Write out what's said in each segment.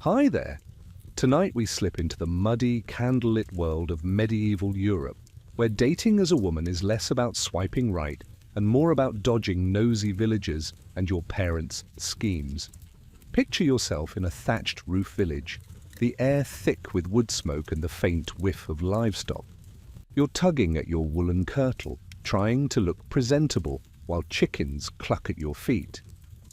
Hi there! Tonight we slip into the muddy, candlelit world of medieval Europe, where dating as a woman is less about swiping right and more about dodging nosy villagers and your parents' schemes. Picture yourself in a thatched roof village, the air thick with wood smoke and the faint whiff of livestock. You're tugging at your woolen kirtle, trying to look presentable while chickens cluck at your feet.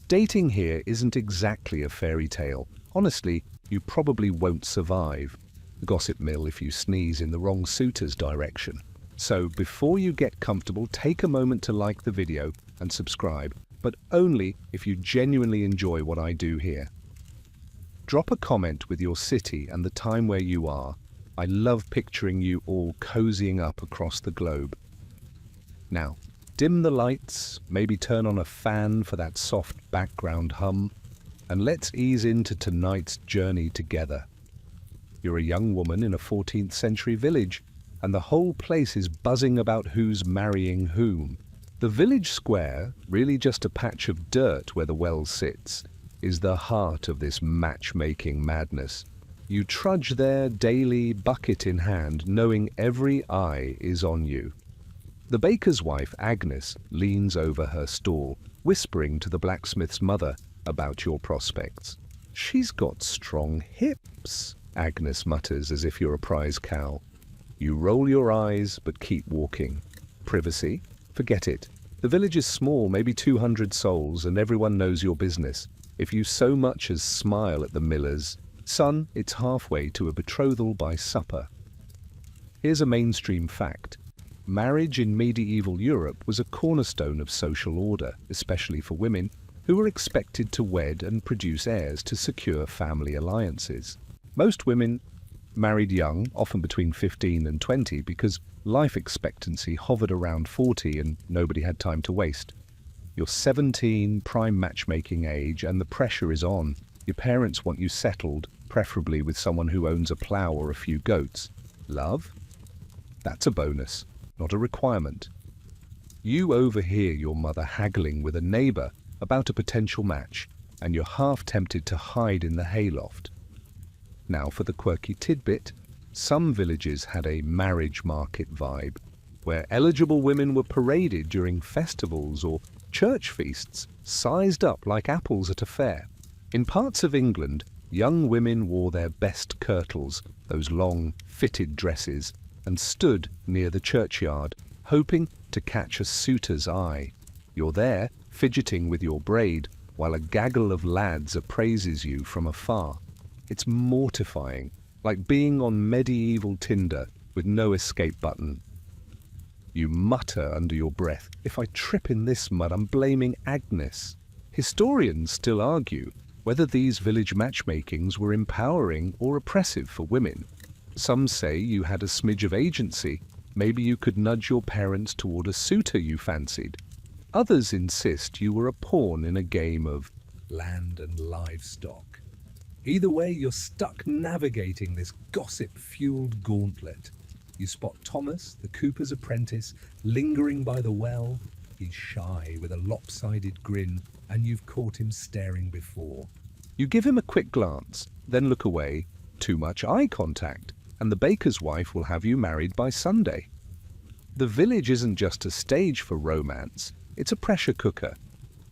Dating here isn't exactly a fairy tale. Honestly, you probably won't survive. Gossip mill if you sneeze in the wrong suitor's direction. So before you get comfortable, take a moment to like the video and subscribe, but only if you genuinely enjoy what I do here. Drop a comment with your city and the time where you are. I love picturing you all cozying up across the globe. Now, dim the lights, maybe turn on a fan for that soft background hum, and let's ease into tonight's journey together. You're a young woman in a 14th century village, and the whole place is buzzing about who's marrying whom. The village square, really just a patch of dirt where the well sits, is the heart of this matchmaking madness. You trudge there daily, bucket in hand, knowing every eye is on you. The baker's wife, Agnes, leans over her stall, whispering to the blacksmith's mother about your prospects. "She's got strong hips," Agnes mutters as if you're a prize cow. You roll your eyes but keep walking. Privacy? Forget it. The village is small, maybe 200 souls, and everyone knows your business. If you so much as smile at the millers, son, it's halfway to a betrothal by supper. Here's a mainstream fact. Marriage in medieval Europe was a cornerstone of social order, especially for women, who were expected to wed and produce heirs to secure family alliances. Most women married young, often between 15 and 20, because life expectancy hovered around 40 and nobody had time to waste. You're 17, prime matchmaking age, and the pressure is on. Your parents want you settled, preferably with someone who owns a plough or a few goats. Love? That's a bonus, not a requirement. You overhear your mother haggling with a neighbor about a potential match, and you're half tempted to hide in the hayloft. Now for the quirky tidbit. Some villages had a marriage market vibe, where eligible women were paraded during festivals or church feasts, sized up like apples at a fair. In parts of England, young women wore their best kirtles, those long, fitted dresses, and stood near the churchyard, hoping to catch a suitor's eye. You're there, fidgeting with your braid, while a gaggle of lads appraises you from afar. It's mortifying, like being on medieval Tinder with no escape button. You mutter under your breath, "If I trip in this mud, I'm blaming Agnes." Historians still argue whether these village matchmakings were empowering or oppressive for women. Some say you had a smidge of agency. Maybe you could nudge your parents toward a suitor you fancied. Others insist you were a pawn in a game of land and livestock. Either way, you're stuck navigating this gossip-fueled gauntlet. You spot Thomas, the cooper's apprentice, lingering by the well. He's shy with a lopsided grin, and you've caught him staring before. You give him a quick glance, then look away. Too much eye contact, and the baker's wife will have you married by Sunday. The village isn't just a stage for romance. It's a pressure cooker.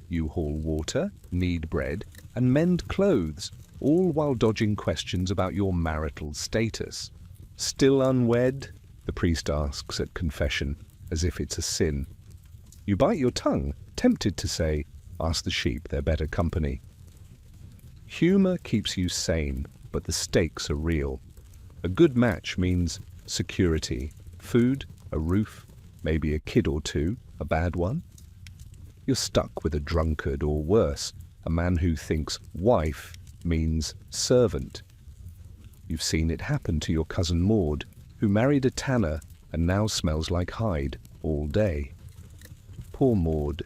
You haul water, knead bread, and mend clothes, all while dodging questions about your marital status. Still unwed? The priest asks at confession, as if it's a sin. You bite your tongue, tempted to say, "Ask the sheep, they're better company." Humor keeps you sane, but the stakes are real. A good match means security, food, a roof, maybe a kid or two. A bad one? You're stuck with a drunkard, or worse, a man who thinks wife means servant. You've seen it happen to your cousin Maud, who married a tanner and now smells like Hyde all day. Poor Maud.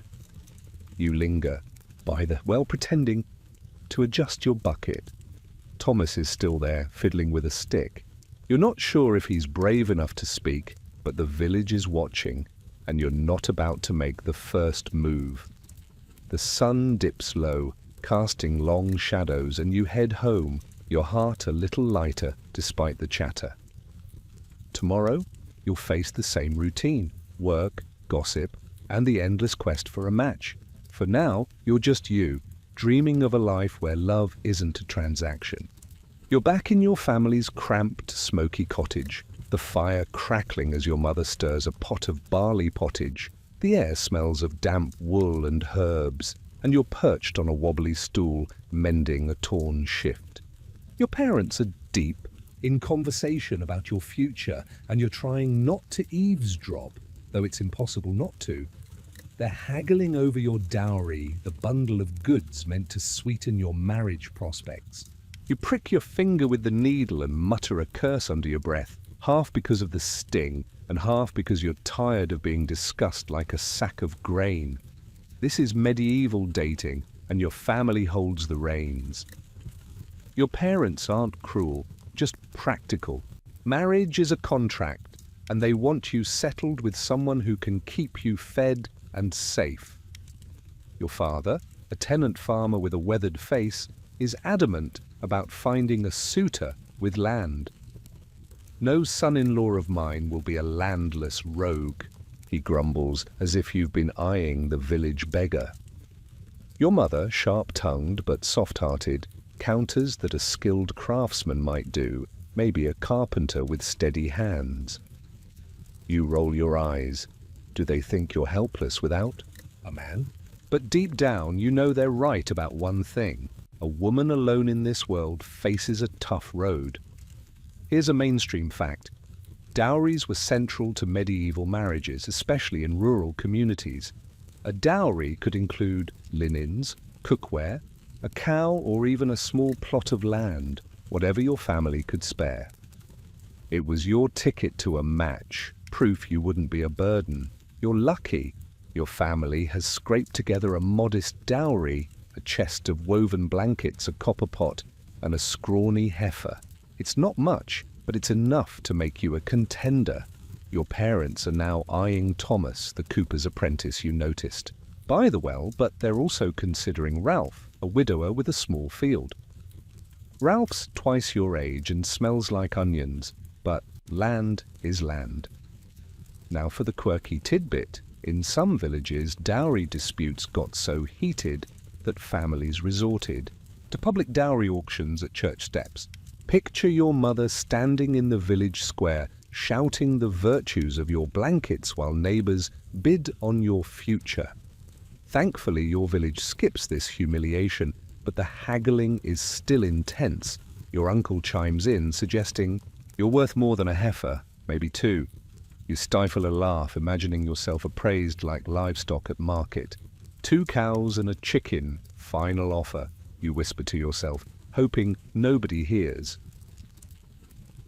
You linger, pretending to adjust your bucket. Thomas is still there, fiddling with a stick. You're not sure if he's brave enough to speak, but the village is watching, and you're not about to make the first move. The sun dips low, casting long shadows, and you head home, your heart a little lighter despite the chatter. Tomorrow, you'll face the same routine: work, gossip, and the endless quest for a match. For now, you're just you, dreaming of a life where love isn't a transaction. You're back in your family's cramped, smoky cottage, the fire crackling as your mother stirs a pot of barley pottage. The air smells of damp wool and herbs, and you're perched on a wobbly stool, mending a torn shift. Your parents are deep in conversation about your future, and you're trying not to eavesdrop, though it's impossible not to. They're haggling over your dowry, the bundle of goods meant to sweeten your marriage prospects. You prick your finger with the needle and mutter a curse under your breath, half because of the sting, and half because you're tired of being discussed like a sack of grain. This is medieval dating, and your family holds the reins. Your parents aren't cruel, just practical. Marriage is a contract, and they want you settled with someone who can keep you fed and safe. Your father, a tenant farmer with a weathered face, is adamant about finding a suitor with land. No son-in-law of mine will be a landless rogue, he grumbles, as if you've been eyeing the village beggar. Your mother, sharp-tongued but soft-hearted, counters that a skilled craftsman might do, maybe a carpenter with steady hands. You roll your eyes. Do they think you're helpless without a man? But deep down, you know they're right about one thing. A woman alone in this world faces a tough road. Here's a mainstream fact. Dowries were central to medieval marriages, especially in rural communities. A dowry could include linens, cookware, a cow, or even a small plot of land, whatever your family could spare. It was your ticket to a match, proof you wouldn't be a burden. You're lucky. Your family has scraped together a modest dowry, a chest of woven blankets, a copper pot, and a scrawny heifer. It's not much, but it's enough to make you a contender. Your parents are now eyeing Thomas, the cooper's apprentice you noticed, by the well, but they're also considering Ralph, a widower with a small field. Ralph's twice your age and smells like onions, but land is land. Now for the quirky tidbit. In some villages, dowry disputes got so heated that families resorted to public dowry auctions at church steps. Picture your mother standing in the village square, shouting the virtues of your blankets while neighbors bid on your future. Thankfully, your village skips this humiliation, but the haggling is still intense. Your uncle chimes in, suggesting, "You're worth more than a heifer, maybe two." You stifle a laugh, imagining yourself appraised like livestock at market. 2 cows and a chicken, final offer, you whisper to yourself, hoping nobody hears.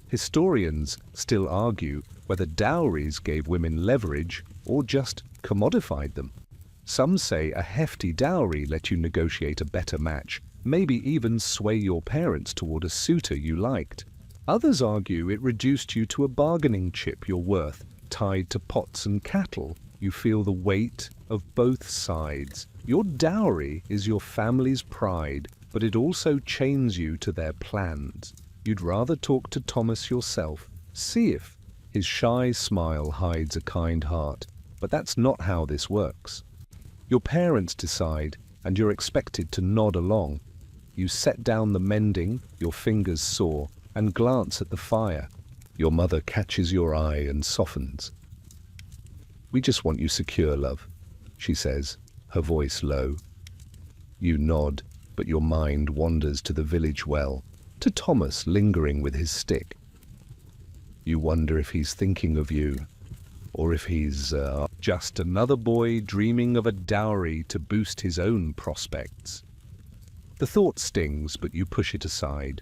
Historians still argue whether dowries gave women leverage or just commodified them. Some say a hefty dowry let you negotiate a better match, maybe even sway your parents toward a suitor you liked. Others argue it reduced you to a bargaining chip you're worth, tied to pots and cattle. You feel the weight of both sides. Your dowry is your family's pride, but it also chains you to their plans. You'd rather talk to Thomas yourself, see if his shy smile hides a kind heart. But that's not how this works. Your parents decide, and you're expected to nod along. You set down the mending, your fingers sore, and glance at the fire. Your mother catches your eye and softens. "We just want you secure, love," she says, her voice low. You nod, but your mind wanders to the village well, to Thomas lingering with his stick. You wonder if he's thinking of you, or if he's just another boy dreaming of a dowry to boost his own prospects. The thought stings, but you push it aside.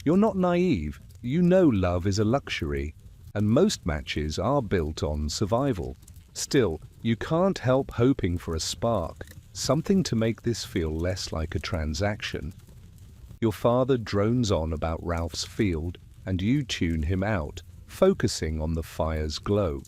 You're not naive. You know love is a luxury, and most matches are built on survival. Still, you can't help hoping for a spark, something to make this feel less like a transaction. Your father drones on about Ralph's field, and you tune him out, focusing on the fire's glow.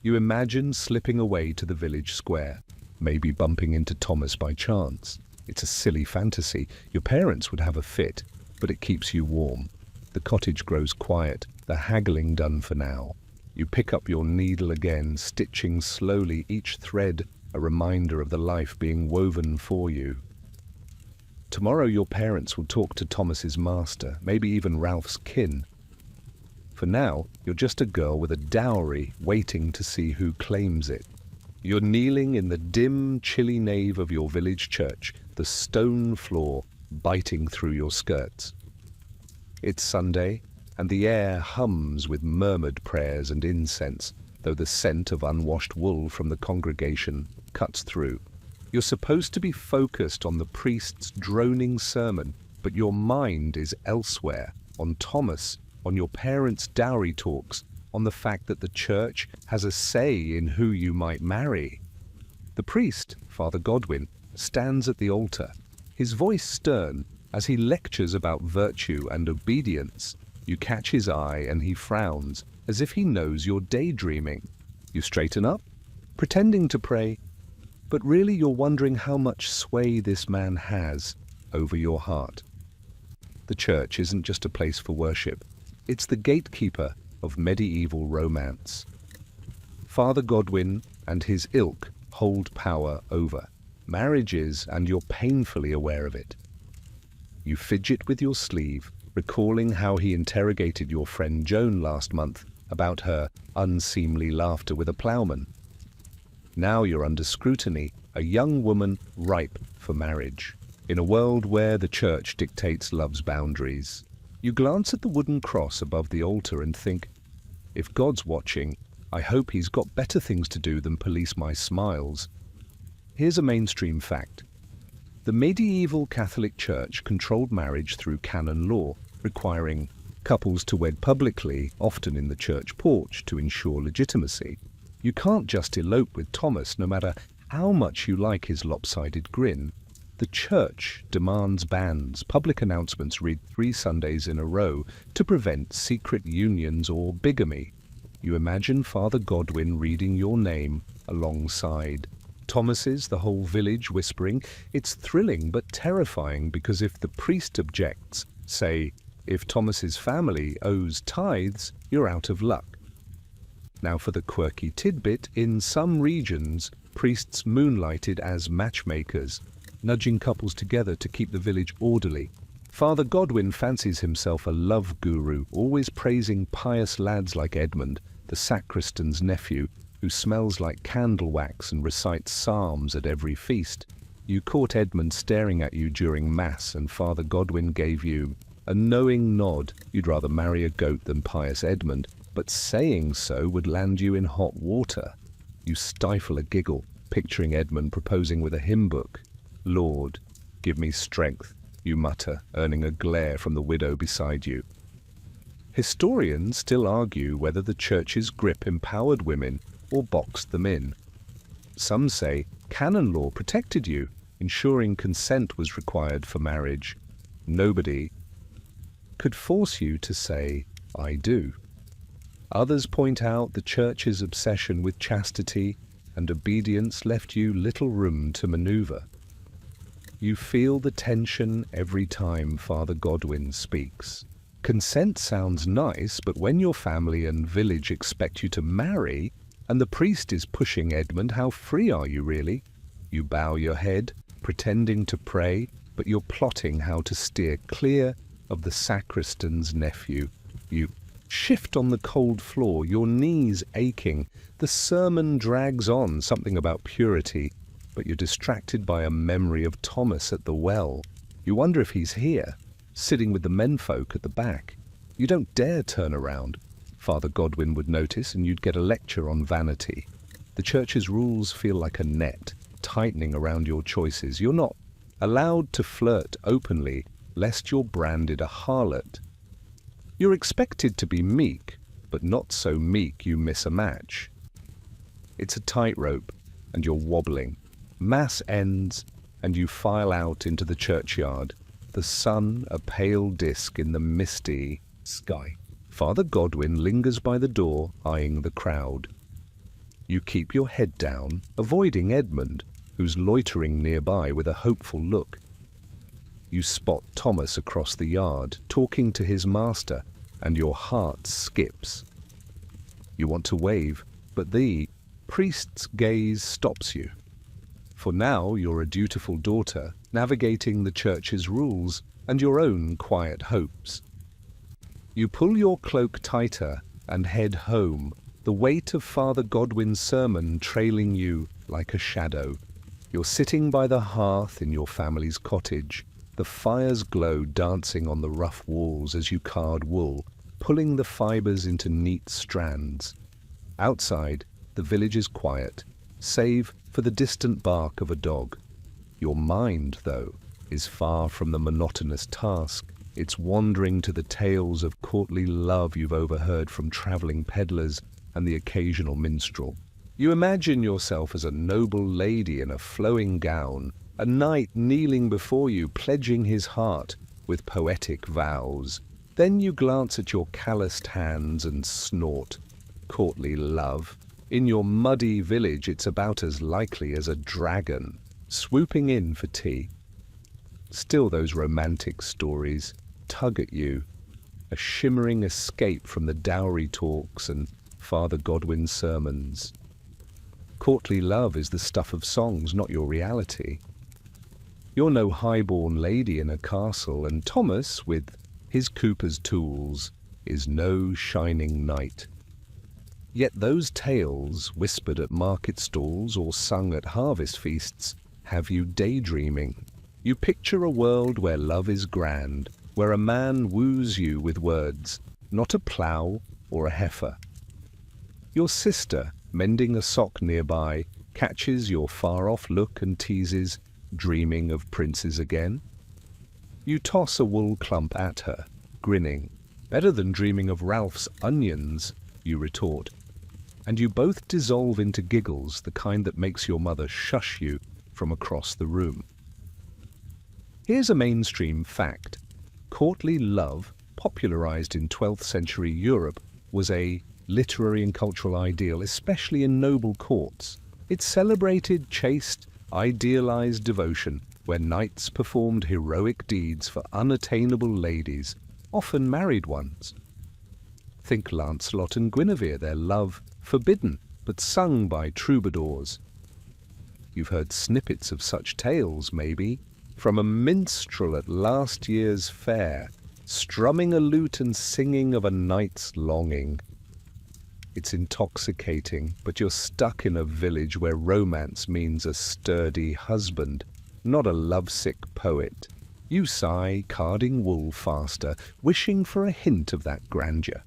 You imagine slipping away to the village square, maybe bumping into Thomas by chance. It's a silly fantasy. Your parents would have a fit. but it keeps you warm. The cottage grows quiet, the haggling done for now. You pick up your needle again, stitching slowly, each thread a reminder of the life being woven for you. Tomorrow your parents will talk to Thomas's master, maybe even Ralph's kin. For now, you're just a girl with a dowry waiting to see who claims it. You're kneeling in the dim, chilly nave of your village church, the stone floor biting through your skirts. It's Sunday, and the air hums with murmured prayers and incense, though the scent of unwashed wool from the congregation cuts through. You're supposed to be focused on the priest's droning sermon, but your mind is elsewhere, on Thomas, on your parents' dowry talks, on the fact that the church has a say in who you might marry. The priest, Father Godwin, stands at the altar, his voice stern as he lectures about virtue and obedience. You catch his eye and he frowns, as if he knows you're daydreaming. You straighten up, pretending to pray, but really you're wondering how much sway this man has over your heart. The church isn't just a place for worship, it's the gatekeeper of medieval romance. Father Godwin and his ilk hold power over marriages, and you're painfully aware of it. You fidget with your sleeve, recalling how he interrogated your friend Joan last month about her unseemly laughter with a ploughman. Now you're under scrutiny, a young woman ripe for marriage, in a world where the church dictates love's boundaries. You glance at the wooden cross above the altar and think, if God's watching, I hope he's got better things to do than police my smiles. Here's a mainstream fact. The medieval Catholic Church controlled marriage through canon law, requiring couples to wed publicly, often in the church porch, to ensure legitimacy. You can't just elope with Thomas, no matter how much you like his lopsided grin. The church demands bans. Public announcements read 3 Sundays in a row to prevent secret unions or bigamy. You imagine Father Godwin reading your name alongside Thomas's, the whole village whispering. It's thrilling but terrifying, because if the priest objects, say, if Thomas's family owes tithes, you're out of luck. Now for the quirky tidbit, in some regions, priests moonlighted as matchmakers, nudging couples together to keep the village orderly. Father Godwin fancies himself a love guru, always praising pious lads like Edmund, the sacristan's nephew, who smells like candle wax and recites psalms at every feast. You caught Edmund staring at you during Mass, and Father Godwin gave you a knowing nod. You'd rather marry a goat than pious Edmund, but saying so would land you in hot water. You stifle a giggle, picturing Edmund proposing with a hymn book. Lord, give me strength, you mutter, earning a glare from the widow beside you. Historians still argue whether the church's grip empowered women or boxed them in. Some say canon law protected you, ensuring consent was required for marriage. Nobody could force you to say, I do. Others point out the church's obsession with chastity and obedience left you little room to maneuver. You feel the tension every time Father Godwin speaks. Consent sounds nice, but when your family and village expect you to marry, and the priest is pushing Edmund, how free are you really? You bow your head, pretending to pray, but you're plotting how to steer clear of the sacristan's nephew. You shift on the cold floor, your knees aching. The sermon drags on, something about purity, but you're distracted by a memory of Thomas at the well. You wonder if he's here, sitting with the menfolk at the back. You don't dare turn around. Father Godwin would notice, and you'd get a lecture on vanity. The church's rules feel like a net, tightening around your choices. You're not allowed to flirt openly, lest you're branded a harlot. You're expected to be meek, but not so meek you miss a match. It's a tightrope, and you're wobbling. Mass ends, and you file out into the churchyard, the sun a pale disk in the misty sky. Father Godwin lingers by the door, eyeing the crowd. You keep your head down, avoiding Edmund, who's loitering nearby with a hopeful look. You spot Thomas across the yard, talking to his master, and your heart skips. You want to wave, but the priest's gaze stops you. For now you're a dutiful daughter, navigating the church's rules and your own quiet hopes. You pull your cloak tighter and head home, the weight of Father Godwin's sermon trailing you like a shadow. You're sitting by the hearth in your family's cottage, the fire's glow dancing on the rough walls as you card wool, pulling the fibers into neat strands. Outside, the village is quiet, save for the distant bark of a dog. Your mind, though, is far from the monotonous task. It's wandering to the tales of courtly love you've overheard from travelling peddlers and the occasional minstrel. You imagine yourself as a noble lady in a flowing gown, a knight kneeling before you, pledging his heart with poetic vows. Then you glance at your calloused hands and snort. Courtly love. In your muddy village, it's about as likely as a dragon swooping in for tea. Still, those romantic stories tug at you, a shimmering escape from the dowry talks and Father Godwin's sermons. Courtly love is the stuff of songs, not your reality. You're no high-born lady in a castle, and Thomas, with his cooper's tools, is no shining knight. Yet those tales, whispered at market stalls or sung at harvest feasts, have you daydreaming. You picture a world where love is grand, where a man woos you with words, not a plough or a heifer. Your sister, mending a sock nearby, catches your far-off look and teases, dreaming of princes again. You toss a wool clump at her, grinning. Better than dreaming of Ralph's onions, you retort. And you both dissolve into giggles, the kind that makes your mother shush you from across the room. Here's a mainstream fact. Courtly love, popularized in 12th century Europe, was a literary and cultural ideal, especially in noble courts. It celebrated chaste, idealized devotion, where knights performed heroic deeds for unattainable ladies, often married ones. Think Lancelot and Guinevere, their love forbidden, but sung by troubadours. You've heard snippets of such tales, maybe, from a minstrel at last year's fair, strumming a lute and singing of a knight's longing. It's intoxicating, but you're stuck in a village where romance means a sturdy husband, not a lovesick poet. You sigh, carding wool faster, wishing for a hint of that grandeur.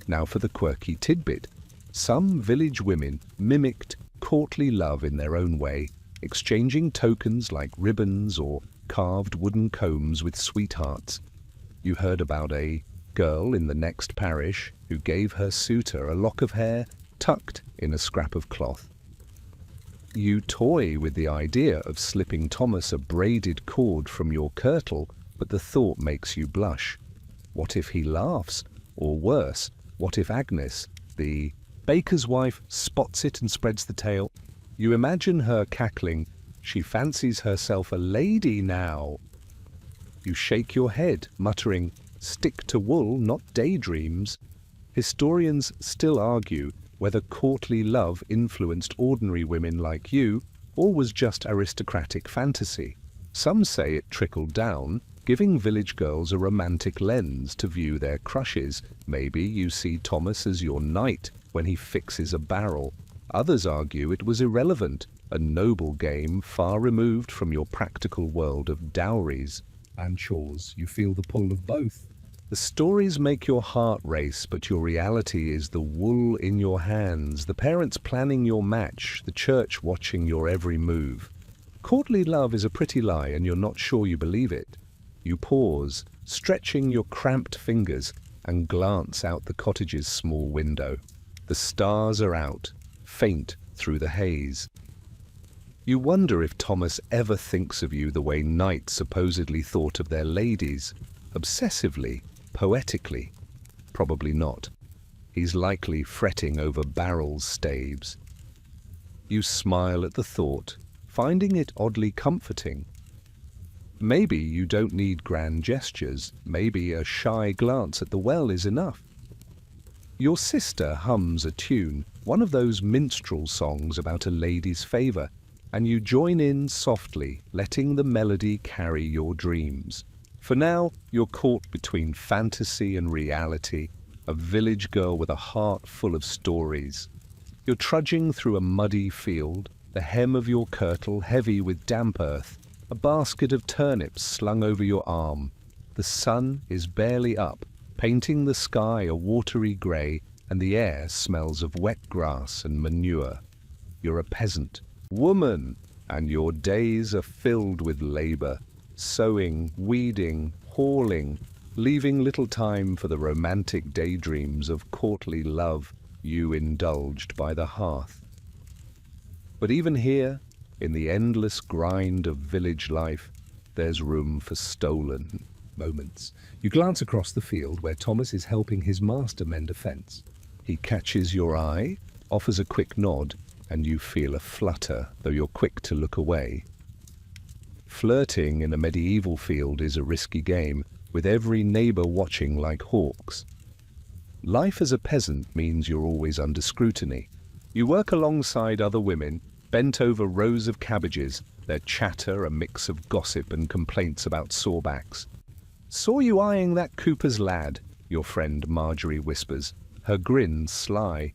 Now for the quirky tidbit. Some village women mimicked courtly love in their own way, exchanging tokens like ribbons or carved wooden combs with sweethearts. You heard about a girl in the next parish who gave her suitor a lock of hair tucked in a scrap of cloth. You toy with the idea of slipping Thomas a braided cord from your kirtle, but the thought makes you blush. What if he laughs? Or worse, what if Agnes, the baker's wife, spots it and spreads the tale? You imagine her cackling, "She fancies herself a lady now." You shake your head, muttering, "Stick to wool, not daydreams." Historians still argue whether courtly love influenced ordinary women like you, or was just aristocratic fantasy. Some say it trickled down, giving village girls a romantic lens to view their crushes. Maybe you see Thomas as your knight when he fixes a barrel. Others argue it was irrelevant, a noble game far removed from your practical world of dowries and chores. You feel the pull of both. The stories make your heart race, but your reality is the wool in your hands, the parents planning your match, the church watching your every move. Courtly love is a pretty lie, and you're not sure you believe it. You pause, stretching your cramped fingers, and glance out the cottage's small window. The stars are out, faint through the haze. You wonder if Thomas ever thinks of you the way knights supposedly thought of their ladies, obsessively, poetically. Probably not. He's likely fretting over barrel staves. You smile at the thought, finding it oddly comforting. Maybe you don't need grand gestures. Maybe a shy glance at the well is enough. Your sister hums a tune, one of those minstrel songs about a lady's favor, and you join in softly, letting the melody carry your dreams. For now, you're caught between fantasy and reality, a village girl with a heart full of stories. You're trudging through a muddy field, the hem of your kirtle heavy with damp earth, a basket of turnips slung over your arm. The sun is barely up, painting the sky a watery grey, and the air smells of wet grass and manure. You're a peasant woman, and your days are filled with labour, sowing, weeding, hauling, leaving little time for the romantic daydreams of courtly love you indulged by the hearth. But even here, in the endless grind of village life, there's room for stolen moments. You glance across the field where Thomas is helping his master mend a fence. He catches your eye, offers a quick nod, and you feel a flutter, though you're quick to look away. Flirting in a medieval field is a risky game, with every neighbour watching like hawks. Life as a peasant means you're always under scrutiny. You work alongside other women, bent over rows of cabbages, their chatter a mix of gossip and complaints about sawbacks. "Saw you eyeing that cooper's lad," your friend Marjorie whispers, her grin sly.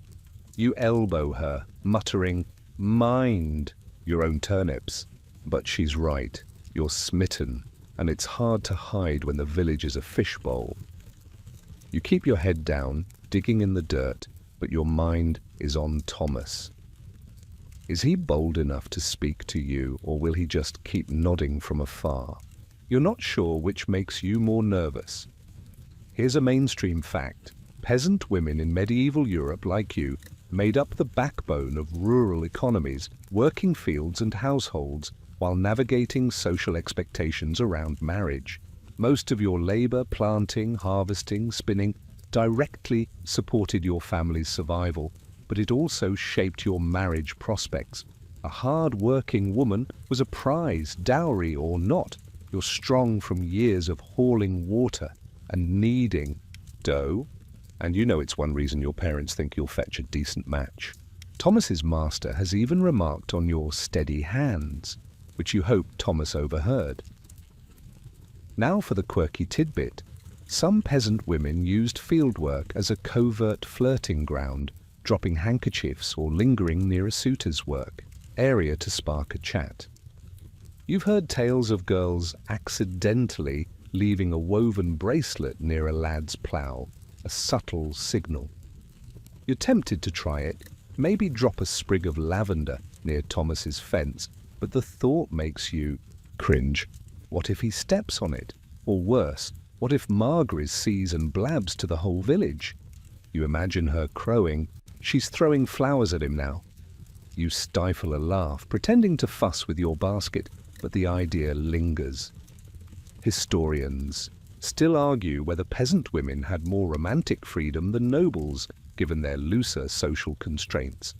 You elbow her, muttering, "Mind your own turnips." But she's right, you're smitten, and it's hard to hide when the village is a fishbowl. You keep your head down, digging in the dirt, but your mind is on Thomas. Is he bold enough to speak to you, or will he just keep nodding from afar? You're not sure which makes you more nervous. Here's a mainstream fact. Peasant women in medieval Europe, like you, made up the backbone of rural economies, working fields and households, while navigating social expectations around marriage. Most of your labor, planting, harvesting, spinning, directly supported your family's survival, but it also shaped your marriage prospects. A hard-working woman was a prize, dowry or not. You're strong from years of hauling water and kneading dough, and you know it's one reason your parents think you'll fetch a decent match. Thomas's master has even remarked on your steady hands, which you hope Thomas overheard. Now for the quirky tidbit. Some peasant women used fieldwork as a covert flirting ground, dropping handkerchiefs or lingering near a suitor's work area to spark a chat. You've heard tales of girls accidentally leaving a woven bracelet near a lad's plough, a subtle signal. You're tempted to try it, maybe drop a sprig of lavender near Thomas's fence, but the thought makes you cringe. What if he steps on it? Or worse, what if Margaret sees and blabs to the whole village? You imagine her crowing. She's throwing flowers at him now. You stifle a laugh, pretending to fuss with your basket, but the idea lingers. Historians still argue whether peasant women had more romantic freedom than nobles, given their looser social constraints.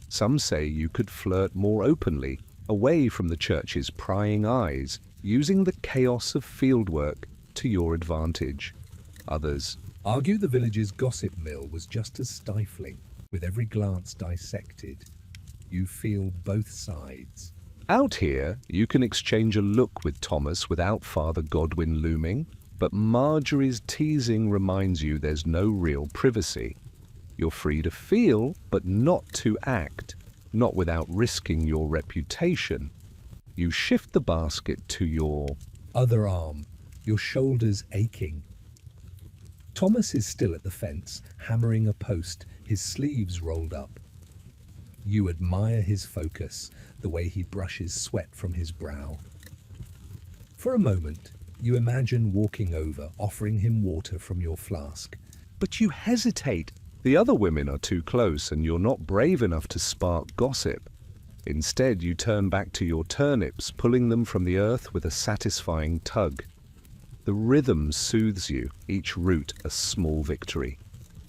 Some say you could flirt more openly, away from the church's prying eyes, using the chaos of fieldwork to your advantage. Others argue the village's gossip mill was just as stifling, with every glance dissected. You feel both sides. Out here, you can exchange a look with Thomas without Father Godwin looming, but Marjorie's teasing reminds you there's no real privacy. You're free to feel, but not to act, not without risking your reputation. You shift the basket to your other arm, your shoulders aching. Thomas is still at the fence, hammering a post, his sleeves rolled up. You admire his focus, the way he brushes sweat from his brow. For a moment, you imagine walking over, offering him water from your flask. But you hesitate. The other women are too close, and you're not brave enough to spark gossip. Instead, you turn back to your turnips, pulling them from the earth with a satisfying tug. The rhythm soothes you, each root a small victory.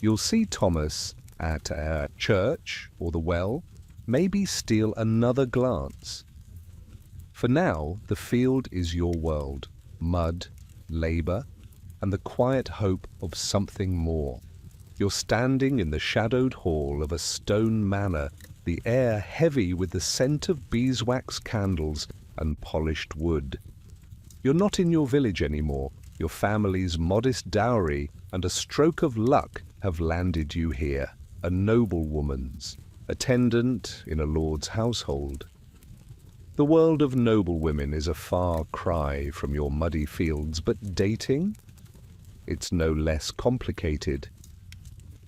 You'll see Thomas at a church or the well, maybe steal another glance. For now, the field is your world. Mud, labor, and the quiet hope of something more. You're standing in the shadowed hall of a stone manor, the air heavy with the scent of beeswax candles and polished wood. You're not in your village anymore. Your family's modest dowry and a stroke of luck have landed you here, a noblewoman's, attendant in a lord's household. The world of noblewomen is a far cry from your muddy fields, but dating? It's no less complicated.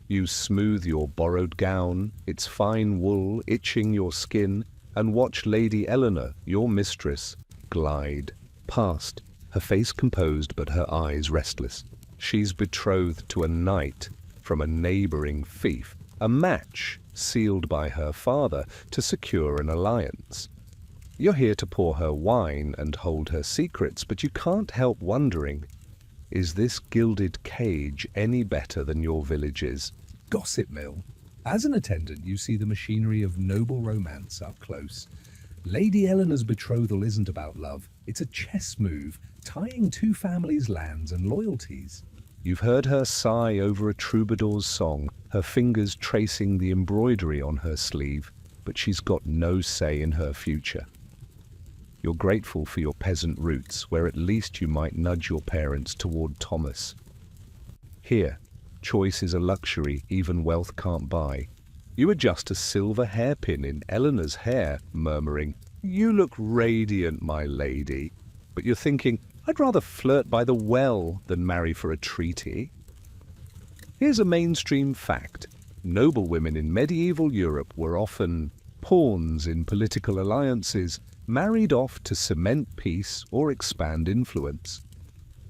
You smooth your borrowed gown, its fine wool itching your skin, and watch Lady Eleanor, your mistress, glide past, her face composed but her eyes restless. She's betrothed to a knight from a neighboring fief, a match sealed by her father to secure an alliance. You're here to pour her wine and hold her secrets, but you can't help wondering, is this gilded cage any better than your village's gossip mill? As an attendant, you see the machinery of noble romance up close. Lady Eleanor's betrothal isn't about love. It's a chess move, tying two families' lands and loyalties. You've heard her sigh over a troubadour's song, her fingers tracing the embroidery on her sleeve, but she's got no say in her future. You're grateful for your peasant roots, where at least you might nudge your parents toward Thomas. Here, choice is a luxury even wealth can't buy. You adjust a silver hairpin in Eleanor's hair, murmuring, "You look radiant, my lady." But you're thinking, I'd rather flirt by the well than marry for a treaty. Here's a mainstream fact. Noblewomen in medieval Europe were often pawns in political alliances, married off to cement peace or expand influence.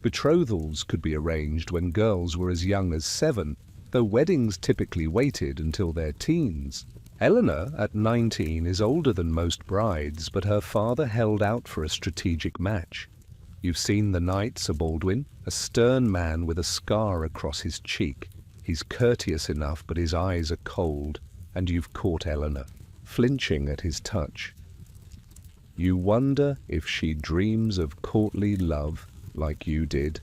Betrothals could be arranged when girls were as young as 7, though weddings typically waited until their teens. Eleanor, at 19, is older than most brides, but her father held out for a strategic match. You've seen the knight, Sir Baldwin, a stern man with a scar across his cheek. He's courteous enough, but his eyes are cold, and you've caught Eleanor, flinching at his touch. You wonder if she dreams of courtly love like you did,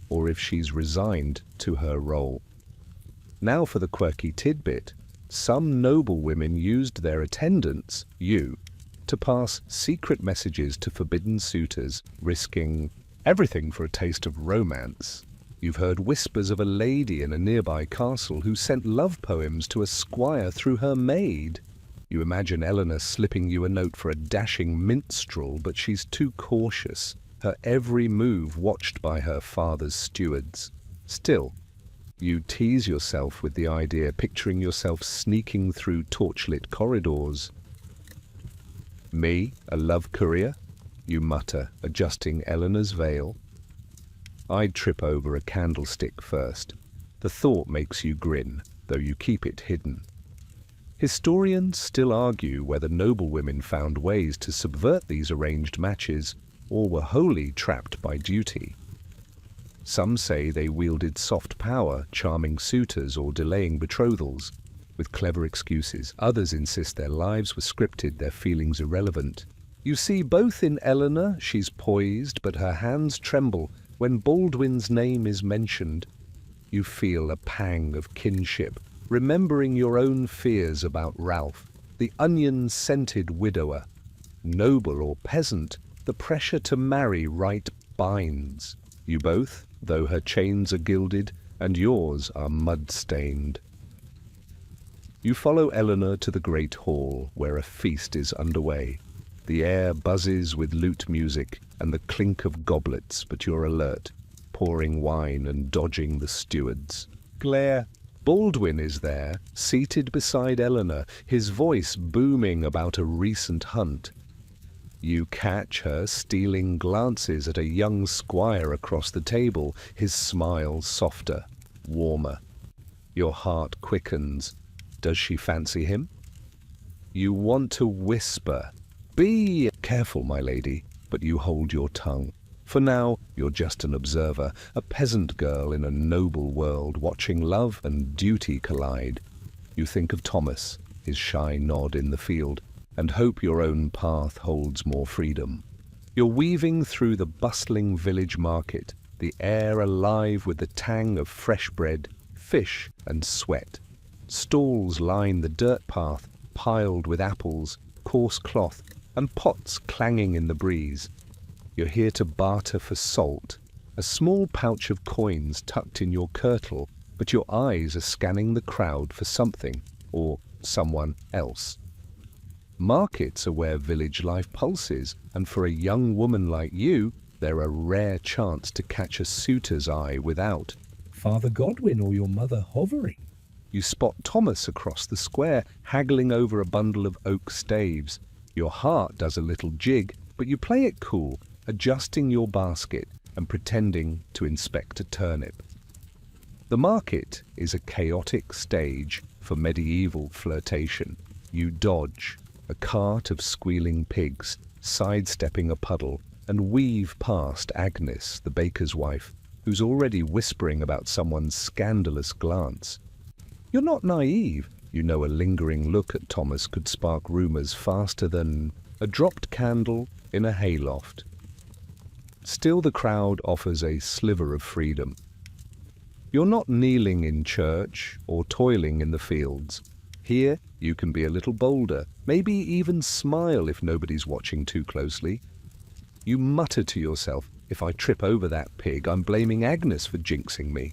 or if she's resigned to her role. Now for the quirky tidbit. Some noblewomen used their attendants, you, to pass secret messages to forbidden suitors, risking everything for a taste of romance. You've heard whispers of a lady in a nearby castle who sent love poems to a squire through her maid. You imagine Eleanor slipping you a note for a dashing minstrel, but she's too cautious, her every move watched by her father's stewards. Still, you tease yourself with the idea, picturing yourself sneaking through torchlit corridors. Me, a love courier? You mutter, adjusting Eleanor's veil. I'd trip over a candlestick first. The thought makes you grin, though you keep it hidden. Historians still argue whether noblewomen found ways to subvert these arranged matches or were wholly trapped by duty. Some say they wielded soft power, charming suitors or delaying betrothals with clever excuses. Others insist their lives were scripted, their feelings irrelevant. You see both in Eleanor. She's poised, but her hands tremble when Baldwin's name is mentioned. You feel a pang of kinship, remembering your own fears about Ralph, the onion-scented widower. Noble or peasant, the pressure to marry right binds. You both, though her chains are gilded and yours are mud-stained. You follow Eleanor to the great hall, where a feast is underway. The air buzzes with lute music and the clink of goblets, but you're alert, pouring wine and dodging the stewards. Glare. Baldwin is there, seated beside Eleanor, his voice booming about a recent hunt. You catch her stealing glances at a young squire across the table, his smile softer, warmer. Your heart quickens. Does she fancy him? You want to whisper, "Be careful, my lady," but you hold your tongue. For now, you're just an observer, a peasant girl in a noble world, watching love and duty collide. You think of Thomas, his shy nod in the field, and hope your own path holds more freedom. You're weaving through the bustling village market, the air alive with the tang of fresh bread, fish and sweat. Stalls line the dirt path, piled with apples, coarse cloth, and pots clanging in the breeze. You're here to barter for salt, a small pouch of coins tucked in your kirtle, but your eyes are scanning the crowd for something or someone else. Markets are where village life pulses, and for a young woman like you, they're a rare chance to catch a suitor's eye without Father Godwin or your mother hovering. You spot Thomas across the square, haggling over a bundle of oak staves. Your heart does a little jig, but you play it cool, adjusting your basket and pretending to inspect a turnip. The market is a chaotic stage for medieval flirtation. You dodge a cart of squealing pigs, sidestepping a puddle, and weave past Agnes, the baker's wife, who's already whispering about someone's scandalous glance. You're not naive. You know a lingering look at Thomas could spark rumours faster than a dropped candle in a hayloft. Still, the crowd offers a sliver of freedom. You're not kneeling in church or toiling in the fields. Here, you can be a little bolder, maybe even smile if nobody's watching too closely. You mutter to yourself, if I trip over that pig, I'm blaming Agnes for jinxing me.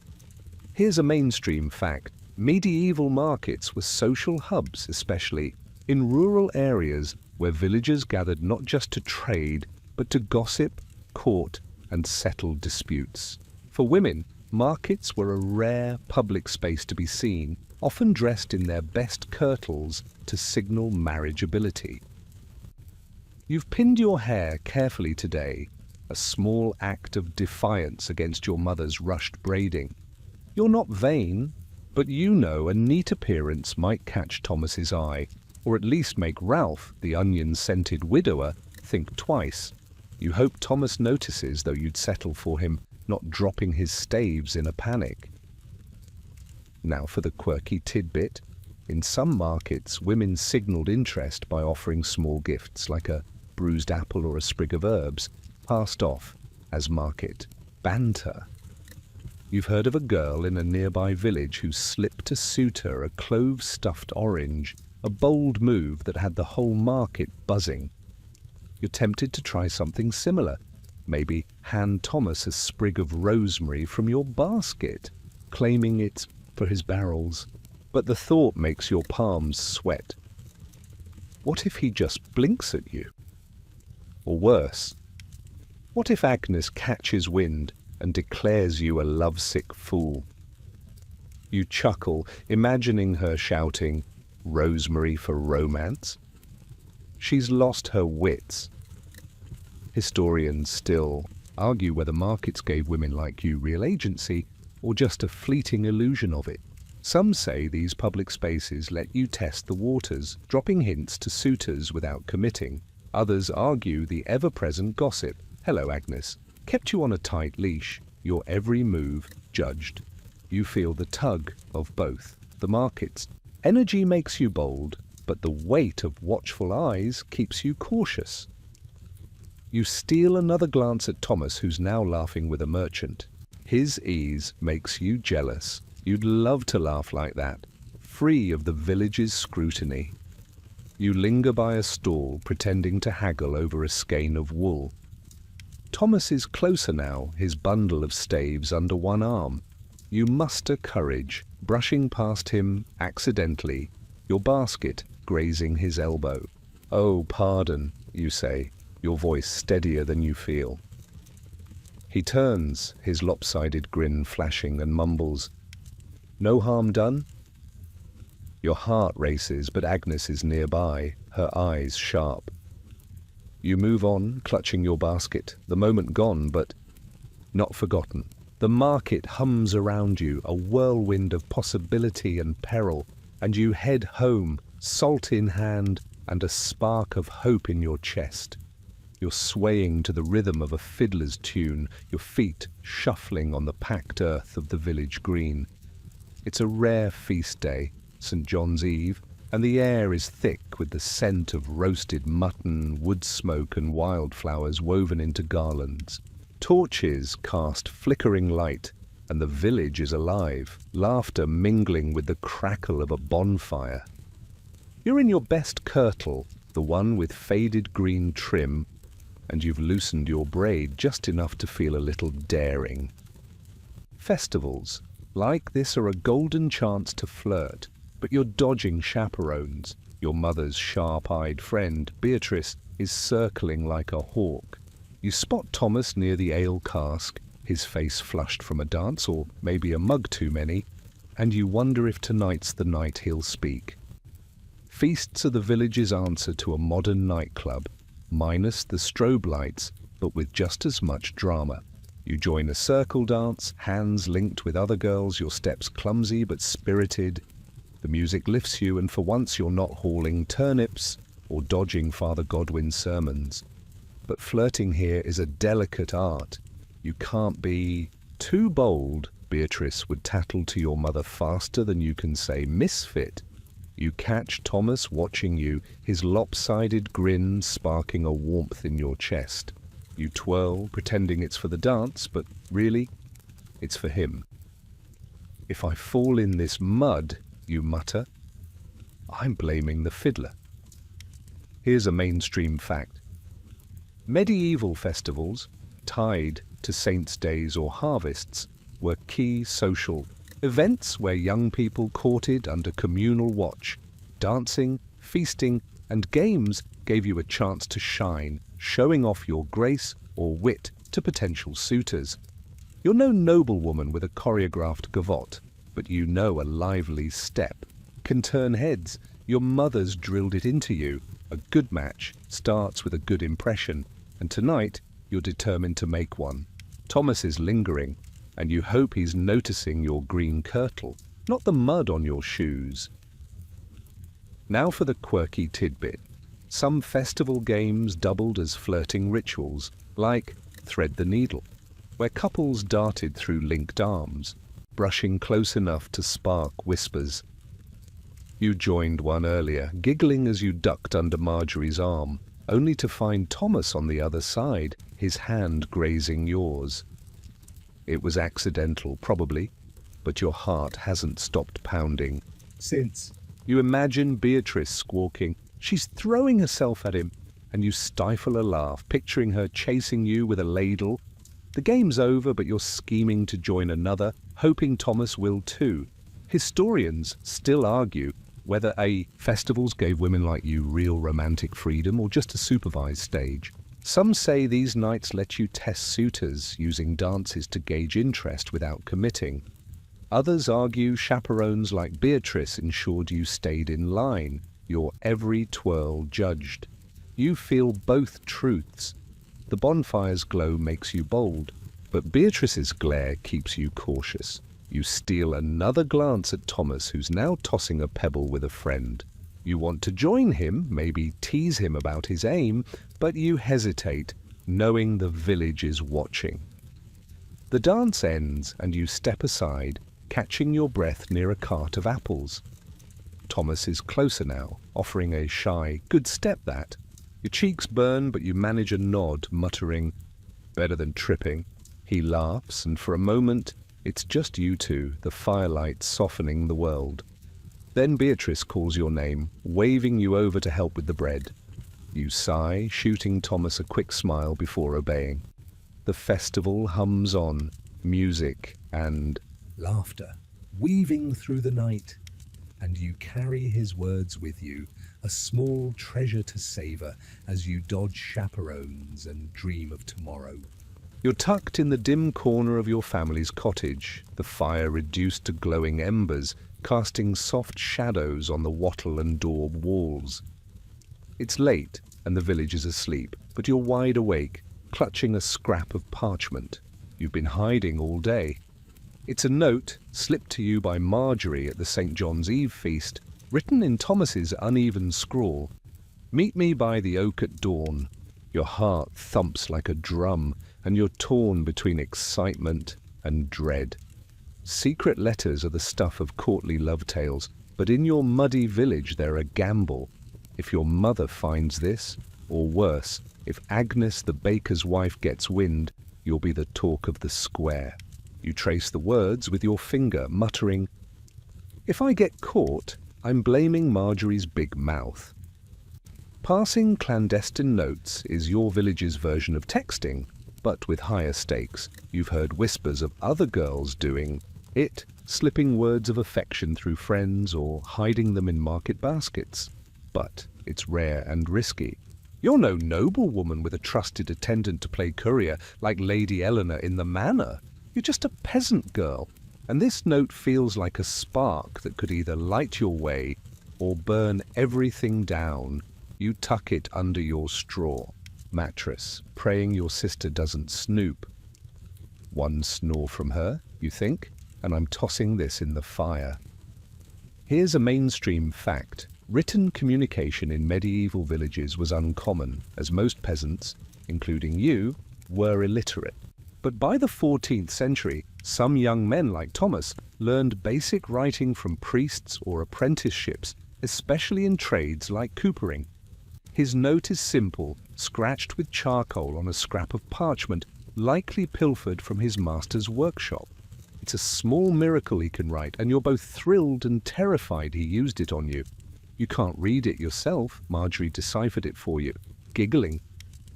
Here's a mainstream fact. Medieval markets were social hubs, especially in rural areas where villagers gathered not just to trade, but to gossip, court, and settle disputes. For women, markets were a rare public space to be seen, often dressed in their best kirtles to signal marriageability. You've pinned your hair carefully today, a small act of defiance against your mother's rushed braiding. You're not vain, but you know a neat appearance might catch Thomas's eye, or at least make Ralph, the onion-scented widower, think twice. You hope Thomas notices, though you'd settle for him not dropping his staves in a panic. Now for the quirky tidbit. In some markets, women signalled interest by offering small gifts like a bruised apple or a sprig of herbs, passed off as market banter. You've heard of a girl in a nearby village who slipped a suitor a clove-stuffed orange, a bold move that had the whole market buzzing. You're tempted to try something similar. Maybe hand Thomas a sprig of rosemary from your basket, claiming it's for his barrels. But the thought makes your palms sweat. What if he just blinks at you? Or worse, what if Agnes catches wind and declares you a lovesick fool? You chuckle, imagining her shouting, "Rosemary for romance?" She's lost her wits. Historians still argue whether markets gave women like you real agency or just a fleeting illusion of it. Some say these public spaces let you test the waters, dropping hints to suitors without committing. Others argue the ever-present gossip, "Hello, Agnes," kept you on a tight leash, your every move judged. You feel the tug of both. The market's energy makes you bold, but the weight of watchful eyes keeps you cautious. You steal another glance at Thomas, who's now laughing with a merchant. His ease makes you jealous. You'd love to laugh like that, free of the village's scrutiny. You linger by a stall, pretending to haggle over a skein of wool. Thomas is closer now, his bundle of staves under one arm. You muster courage, brushing past him accidentally, your basket grazing his elbow. "Oh, pardon," you say, your voice steadier than you feel. He turns, his lopsided grin flashing, and mumbles, "No harm done?" Your heart races, but Agnes is nearby, her eyes sharp. You move on, clutching your basket, the moment gone, but not forgotten. The market hums around you, a whirlwind of possibility and peril, and you head home, salt in hand and a spark of hope in your chest. You're swaying to the rhythm of a fiddler's tune, your feet shuffling on the packed earth of the village green. It's a rare feast day, St. John's Eve, and the air is thick with the scent of roasted mutton, wood smoke, and wildflowers woven into garlands. Torches cast flickering light, and the village is alive, laughter mingling with the crackle of a bonfire. You're in your best kirtle, the one with faded green trim, and you've loosened your braid just enough to feel a little daring. Festivals like this are a golden chance to flirt, but you're dodging chaperones. Your mother's sharp-eyed friend, Beatrice, is circling like a hawk. You spot Thomas near the ale cask, his face flushed from a dance or maybe a mug too many, and you wonder if tonight's the night he'll speak. Feasts are the village's answer to a modern nightclub, minus the strobe lights, but with just as much drama. You join a circle dance, hands linked with other girls, your steps clumsy but spirited. The music lifts you, and for once you're not hauling turnips or dodging Father Godwin's sermons. But flirting here is a delicate art. You can't be too bold. Beatrice would tattle to your mother faster than you can say misfit. You catch Thomas watching you, his lopsided grin sparking a warmth in your chest. You twirl, pretending it's for the dance, but really, it's for him. "If I fall in this mud," you mutter, "I'm blaming the fiddler." Here's a mainstream fact. Medieval festivals, tied to saints' days or harvests, were key social events where young people courted under communal watch. Dancing, feasting, and games gave you a chance to shine, showing off your grace or wit to potential suitors. You're no noblewoman with a choreographed gavotte, but you know a lively step can turn heads. Your mother's drilled it into you. A good match starts with a good impression, and tonight you're determined to make one. Thomas is lingering, and you hope he's noticing your green kirtle, not the mud on your shoes. Now for the quirky tidbit. Some festival games doubled as flirting rituals, like Thread the Needle, where couples darted through linked arms, brushing close enough to spark whispers. You joined one earlier, giggling as you ducked under Marjorie's arm, only to find Thomas on the other side, his hand grazing yours. It was accidental, probably, but your heart hasn't stopped pounding since. You imagine Beatrice squawking, "She's throwing herself at him," and you stifle a laugh, picturing her chasing you with a ladle. The game's over, but you're scheming to join another, hoping Thomas will too. Historians still argue whether festivals gave women like you real romantic freedom or just a supervised stage. Some say these nights let you test suitors, using dances to gauge interest without committing. Others argue chaperones like Beatrice ensured you stayed in line, your every twirl judged. You feel both truths. The bonfire's glow makes you bold, but Beatrice's glare keeps you cautious. You steal another glance at Thomas, who's now tossing a pebble with a friend. You want to join him, maybe tease him about his aim, but you hesitate, knowing the village is watching. The dance ends, and you step aside, catching your breath near a cart of apples. Thomas is closer now, offering a shy, "Good step, that." Your cheeks burn, but you manage a nod, muttering, "Better than tripping." He laughs, and for a moment, it's just you two, the firelight softening the world. Then Beatrice calls your name, waving you over to help with the bread. You sigh, shooting Thomas a quick smile before obeying. The festival hums on, music and laughter weaving through the night, and you carry his words with you, a small treasure to savor as you dodge chaperones and dream of tomorrow. You're tucked in the dim corner of your family's cottage, the fire reduced to glowing embers, casting soft shadows on the wattle and daub walls. It's late, and the village is asleep, but you're wide awake, clutching a scrap of parchment. You've been hiding all day. It's a note, slipped to you by Marjorie at the St. John's Eve feast, written in Thomas's uneven scrawl. "Meet me by the oak at dawn." Your heart thumps like a drum, and you're torn between excitement and dread. Secret letters are the stuff of courtly love tales, But in your muddy village they're a gamble. If your mother finds this, or worse, if Agnes the baker's wife gets wind, you'll be the talk of the square. You trace the words with your finger, muttering, "If I get caught, I'm blaming Marjorie's big mouth." Passing clandestine notes is your village's version of texting, but with higher stakes. You've heard whispers of other girls doing it, slipping words of affection through friends or hiding them in market baskets. But it's rare and risky. You're no noblewoman with a trusted attendant to play courier like Lady Eleanor in the manor. You're just a peasant girl, and this note feels like a spark that could either light your way or burn everything down. You tuck it under your straw mattress, praying your sister doesn't snoop. One snore from her, you think, and I'm tossing this in the fire. Here's a mainstream fact. Written communication in medieval villages was uncommon, as most peasants, including you, were illiterate. But by the 14th century, some young men like Thomas learned basic writing from priests or apprenticeships, especially in trades like coopering. His note is simple, scratched with charcoal on a scrap of parchment, likely pilfered from his master's workshop. It's a small miracle he can write, and you're both thrilled and terrified he used it on you. You can't read it yourself, Marjorie deciphered it for you, giggling.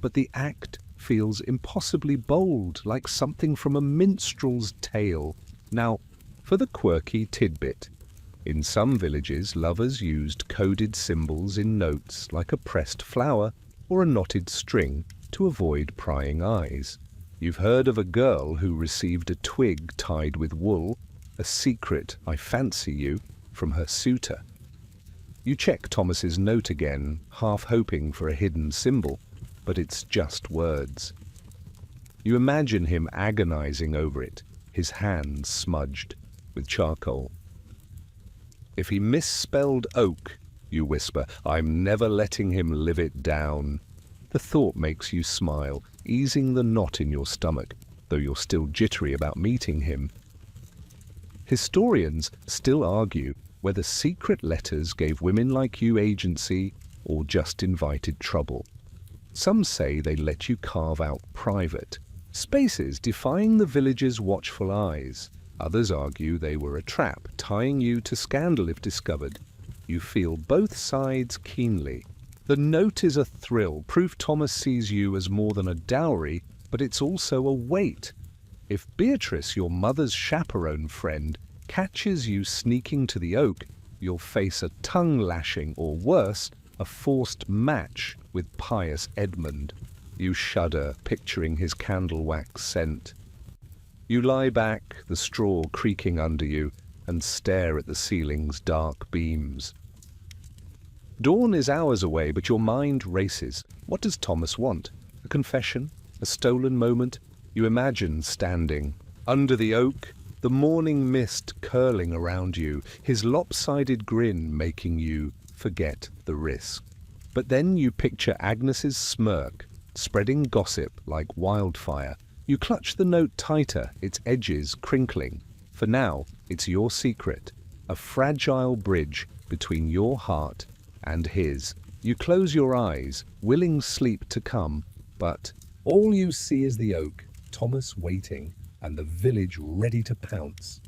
But the act feels impossibly bold, like something from a minstrel's tale. Now, for the quirky tidbit. In some villages, lovers used coded symbols in notes like a pressed flower or a knotted string to avoid prying eyes. You've heard of a girl who received a twig tied with wool, a secret, I fancy you, from her suitor. You check Thomas's note again, half hoping for a hidden symbol, but it's just words. You imagine him agonizing over it, his hands smudged with charcoal. If he misspelled oak, you whisper, I'm never letting him live it down. The thought makes you smile, easing the knot in your stomach, though you're still jittery about meeting him. Historians still argue whether secret letters gave women like you agency or just invited trouble. Some say they let you carve out private spaces, defying the village's watchful eyes. Others argue they were a trap, tying you to scandal if discovered. You feel both sides keenly. The note is a thrill, proof Thomas sees you as more than a dowry, but it's also a weight. If Beatrice, your mother's chaperone friend, catches you sneaking to the oak, you'll face a tongue-lashing, or worse, a forced match with pious Edmund. You shudder, picturing his candle wax scent. You lie back, the straw creaking under you, and stare at the ceiling's dark beams. Dawn is hours away, but your mind races. What does Thomas want? A confession? A stolen moment? You imagine standing under the oak, the morning mist curling around you, his lopsided grin making you forget the risk. But then you picture Agnes's smirk, spreading gossip like wildfire. You clutch the note tighter, its edges crinkling. For now, it's your secret, a fragile bridge between your heart and his. You close your eyes, willing sleep to come, but all you see is the oak, Thomas waiting, and the village ready to pounce.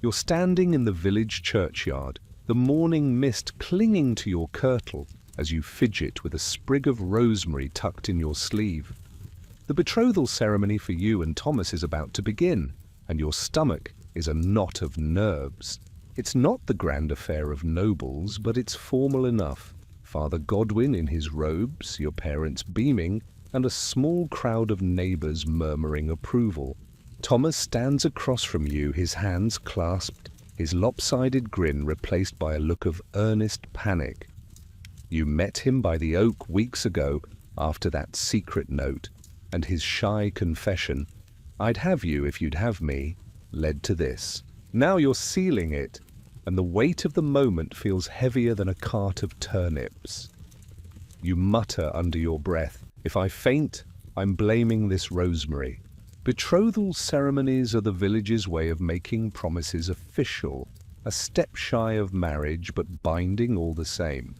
You're standing in the village churchyard, the morning mist clinging to your kirtle as you fidget with a sprig of rosemary tucked in your sleeve. The betrothal ceremony for you and Thomas is about to begin, and your stomach is a knot of nerves. It's not the grand affair of nobles, but it's formal enough. Father Godwin in his robes, your parents beaming, and a small crowd of neighbors murmuring approval. Thomas stands across from you, his hands clasped, his lopsided grin replaced by a look of earnest panic. You met him by the oak weeks ago after that secret note, and his shy confession, "I'd have you if you'd have me," led to this. Now you're sealing it, and the weight of the moment feels heavier than a cart of turnips. You mutter under your breath, "If I faint, I'm blaming this rosemary." Betrothal ceremonies are the village's way of making promises official. a step shy of marriage but binding all the same.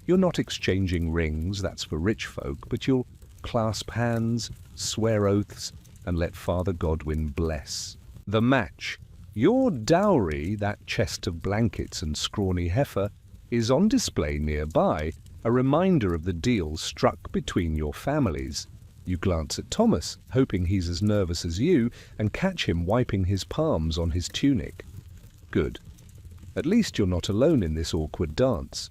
You're not exchanging rings, that's for rich folk, but you'll clasp hands, swear oaths, and let Father Godwin bless. The match. Your dowry, that chest of blankets and scrawny heifer, is on display nearby, a reminder of the deal struck between your families. You glance at Thomas, hoping he's as nervous as you, and catch him wiping his palms on his tunic. Good. At least you're not alone in this awkward dance.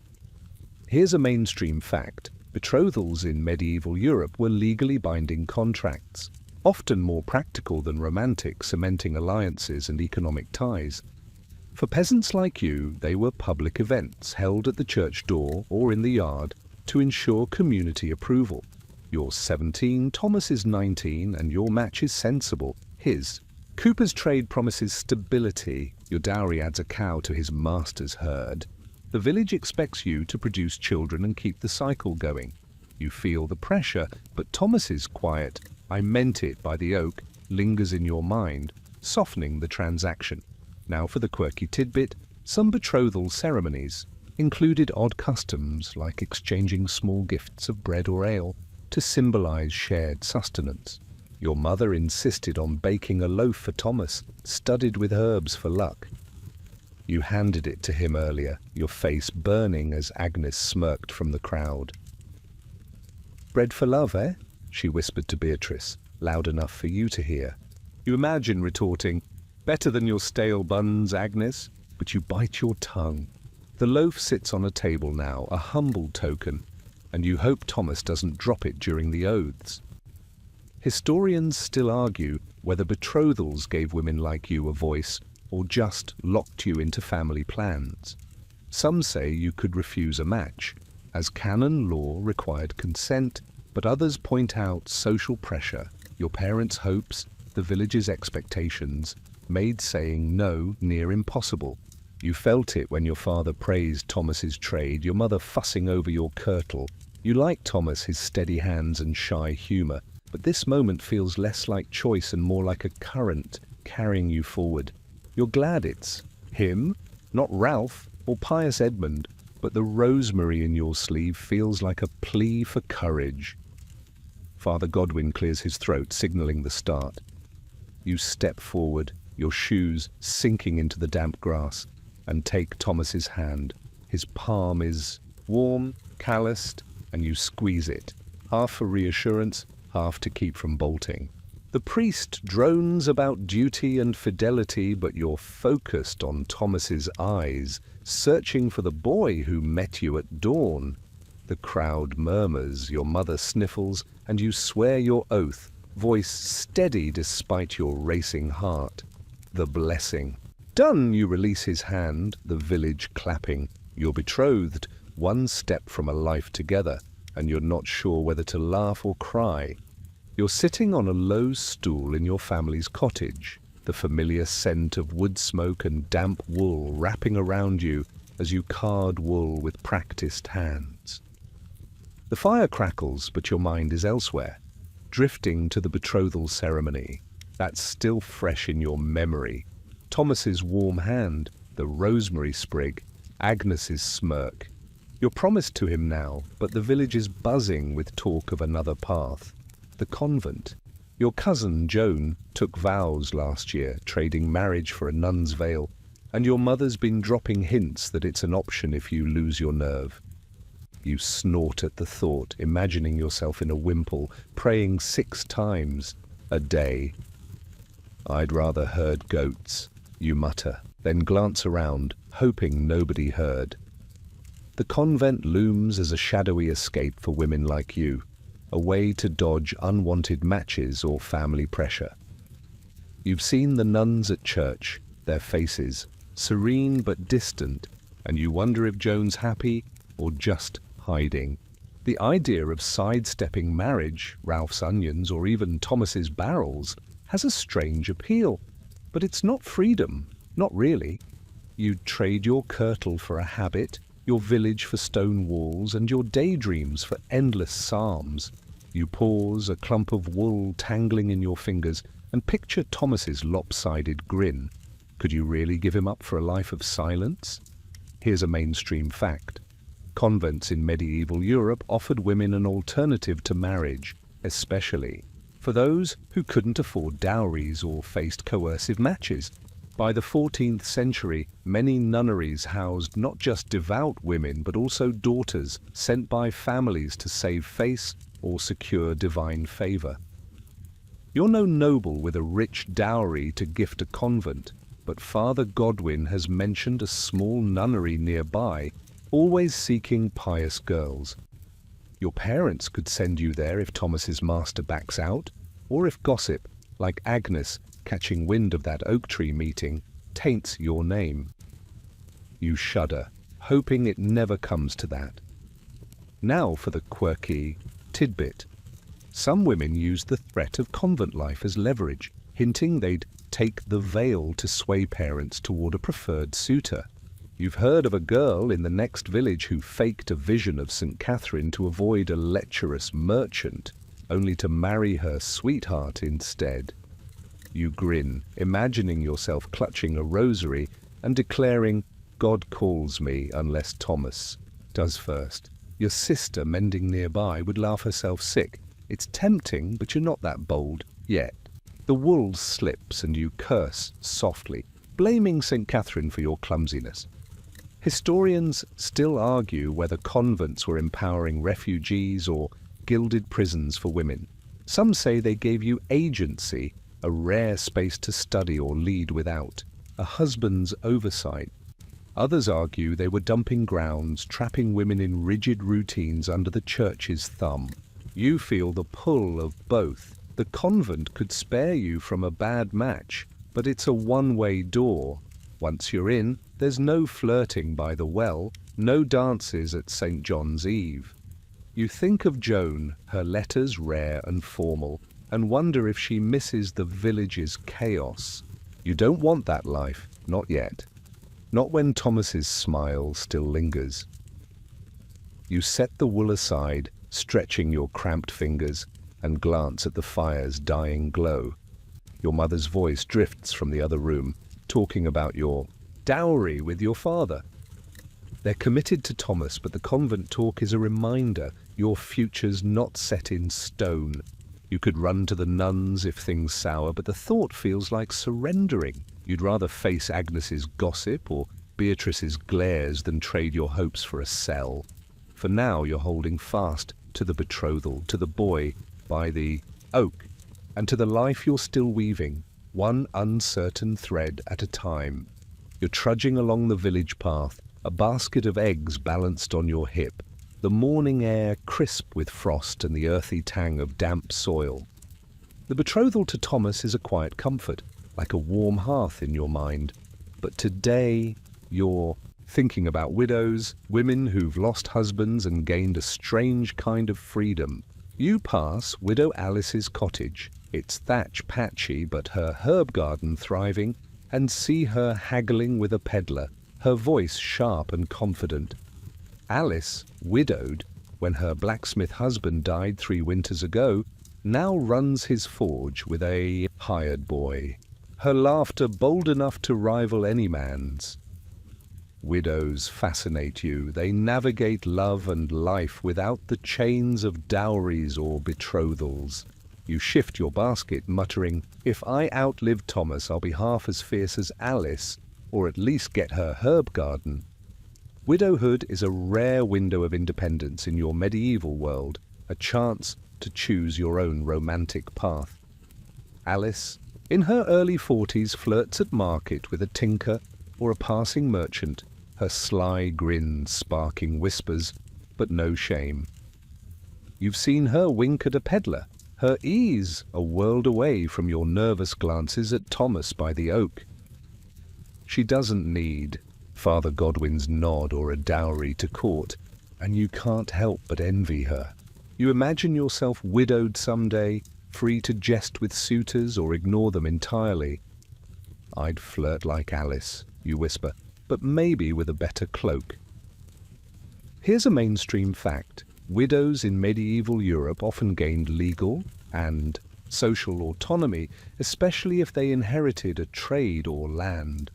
Here's a mainstream fact. Betrothals in medieval Europe were legally binding contracts, often more practical than romantic, cementing alliances and economic ties. For peasants like you, they were public events held at the church door or in the yard to ensure community approval. You're 17, Thomas is 19, and your match is sensible, his. Cooper's trade promises stability. Your dowry adds a cow to his master's herd. The village expects you to produce children and keep the cycle going. You feel the pressure, but Thomas's quiet, "I meant it" by the oak lingers in your mind, softening the transaction. Now for the quirky tidbit. Some betrothal ceremonies included odd customs like exchanging small gifts of bread or ale to symbolize shared sustenance. Your mother insisted on baking a loaf for Thomas, studded with herbs for luck. You handed it to him earlier, your face burning as Agnes smirked from the crowd. "Bread for love, eh?" she whispered to Beatrice, loud enough for you to hear. You imagine retorting, "Better than your stale buns, Agnes," but you bite your tongue. The loaf sits on a table now, a humble token, and you hope Thomas doesn't drop it during the oaths. Historians still argue whether betrothals gave women like you a voice or just locked you into family plans. Some say you could refuse a match, as canon law required consent, but others point out social pressure, your parents' hopes, the village's expectations, made saying no near impossible. You felt it when your father praised Thomas's trade, your mother fussing over your kirtle. You like Thomas, his steady hands and shy humour, but this moment feels less like choice and more like a current carrying you forward. You're glad it's him, not Ralph or Pious Edmund, but the rosemary in your sleeve feels like a plea for courage. Father Godwin clears his throat, signalling the start. You step forward, your shoes sinking into the damp grass, and take Thomas's hand. His palm is warm, calloused, and you squeeze it, half for reassurance, half to keep from bolting. The priest drones about duty and fidelity, but you're focused on Thomas's eyes, searching for the boy who met you at dawn. The crowd murmurs, your mother sniffles, and you swear your oath, voice steady despite your racing heart. The blessing. Done, you release his hand, the village clapping. You're betrothed, one step from a life together, and you're not sure whether to laugh or cry. You're sitting on a low stool in your family's cottage, the familiar scent of wood smoke and damp wool wrapping around you as you card wool with practiced hands. The fire crackles, but your mind is elsewhere, drifting to the betrothal ceremony. That's still fresh in your memory. Thomas's warm hand, the rosemary sprig, Agnes's smirk. You're promised to him now, but the village is buzzing with talk of another path. The convent. Your cousin Joan took vows last year, trading marriage for a nun's veil, and your mother's been dropping hints that it's an option if you lose your nerve. You snort at the thought, imagining yourself in a wimple, praying 6 times a day. "I'd rather herd goats," you mutter, then glance around, hoping nobody heard. The convent looms as a shadowy escape for women like you, a way to dodge unwanted matches or family pressure. You've seen the nuns at church, their faces, serene but distant, and you wonder if Joan's happy or just hiding. The idea of sidestepping marriage, Ralph's onions, or even Thomas's barrels has a strange appeal. But it's not freedom, not really. You'd trade your kirtle for a habit, your village for stone walls, and your daydreams for endless psalms. You pause, a clump of wool tangling in your fingers, and picture Thomas's lopsided grin. Could you really give him up for a life of silence? Here's a mainstream fact. Convents in medieval Europe offered women an alternative to marriage, especially for those who couldn't afford dowries or faced coercive matches. By the 14th century, many nunneries housed not just devout women but also daughters sent by families to save face or secure divine favor. You're no noble with a rich dowry to gift a convent, but Father Godwin has mentioned a small nunnery nearby, always seeking pious girls. Your parents could send you there if Thomas's master backs out, or if gossip, like Agnes catching wind of that oak tree meeting, taints your name. You shudder, hoping it never comes to that. Now for the quirky tidbit. Some women use the threat of convent life as leverage, hinting they'd take the veil to sway parents toward a preferred suitor. You've heard of a girl in the next village who faked a vision of St. Catherine to avoid a lecherous merchant, only to marry her sweetheart instead. You grin, imagining yourself clutching a rosary and declaring, "God calls me unless Thomas does first." Your sister, mending nearby, would laugh herself sick. It's tempting, but you're not that bold yet. The wool slips and you curse softly, blaming St. Catherine for your clumsiness. Historians still argue whether convents were empowering refugees or gilded prisons for women. Some say they gave you agency, a rare space to study or lead without, a husband's oversight. Others argue they were dumping grounds, trapping women in rigid routines under the church's thumb. You feel the pull of both. The convent could spare you from a bad match, but it's a one-way door. Once you're in, there's no flirting by the well, no dances at St. John's Eve. You think of Joan, her letters rare and formal, and wonder if she misses the village's chaos. You don't want that life, not yet. Not when Thomas's smile still lingers. You set the wool aside, stretching your cramped fingers, and glance at the fire's dying glow. Your mother's voice drifts from the other room, talking about your dowry with your father. They're committed to Thomas, but the convent talk is a reminder your future's not set in stone. You could run to the nuns if things sour, but the thought feels like surrendering. You'd rather face Agnes's gossip or Beatrice's glares than trade your hopes for a cell. For now, you're holding fast to the betrothal, to the boy by the oak, and to the life you're still weaving, one uncertain thread at a time. You're trudging along the village path, a basket of eggs balanced on your hip, the morning air crisp with frost and the earthy tang of damp soil. The betrothal to Thomas is a quiet comfort, like a warm hearth in your mind. But today, you're thinking about widows, women who've lost husbands and gained a strange kind of freedom. You pass Widow Alice's cottage, its thatch patchy but her herb garden thriving, and see her haggling with a peddler, her voice sharp and confident. Alice, widowed when her blacksmith husband died 3 winters ago, now runs his forge with a hired boy, her laughter bold enough to rival any man's. Widows fascinate you. They navigate love and life without the chains of dowries or betrothals. You shift your basket, muttering, "If I outlive Thomas, I'll be half as fierce as Alice, or at least get her herb garden." Widowhood is a rare window of independence in your medieval world, a chance to choose your own romantic path. Alice, in her early 40s, flirts at market with a tinker or a passing merchant, her sly grin sparking whispers, but no shame. You've seen her wink at a peddler, her ease a world away from your nervous glances at Thomas by the oak. She doesn't need Father Godwin's nod or a dowry to court, and you can't help but envy her. You imagine yourself widowed someday, free to jest with suitors or ignore them entirely. "I'd flirt like Alice," you whisper, "but maybe with a better cloak." Here's a mainstream fact. Widows in medieval Europe often gained legal and social autonomy, especially if they inherited a trade or land.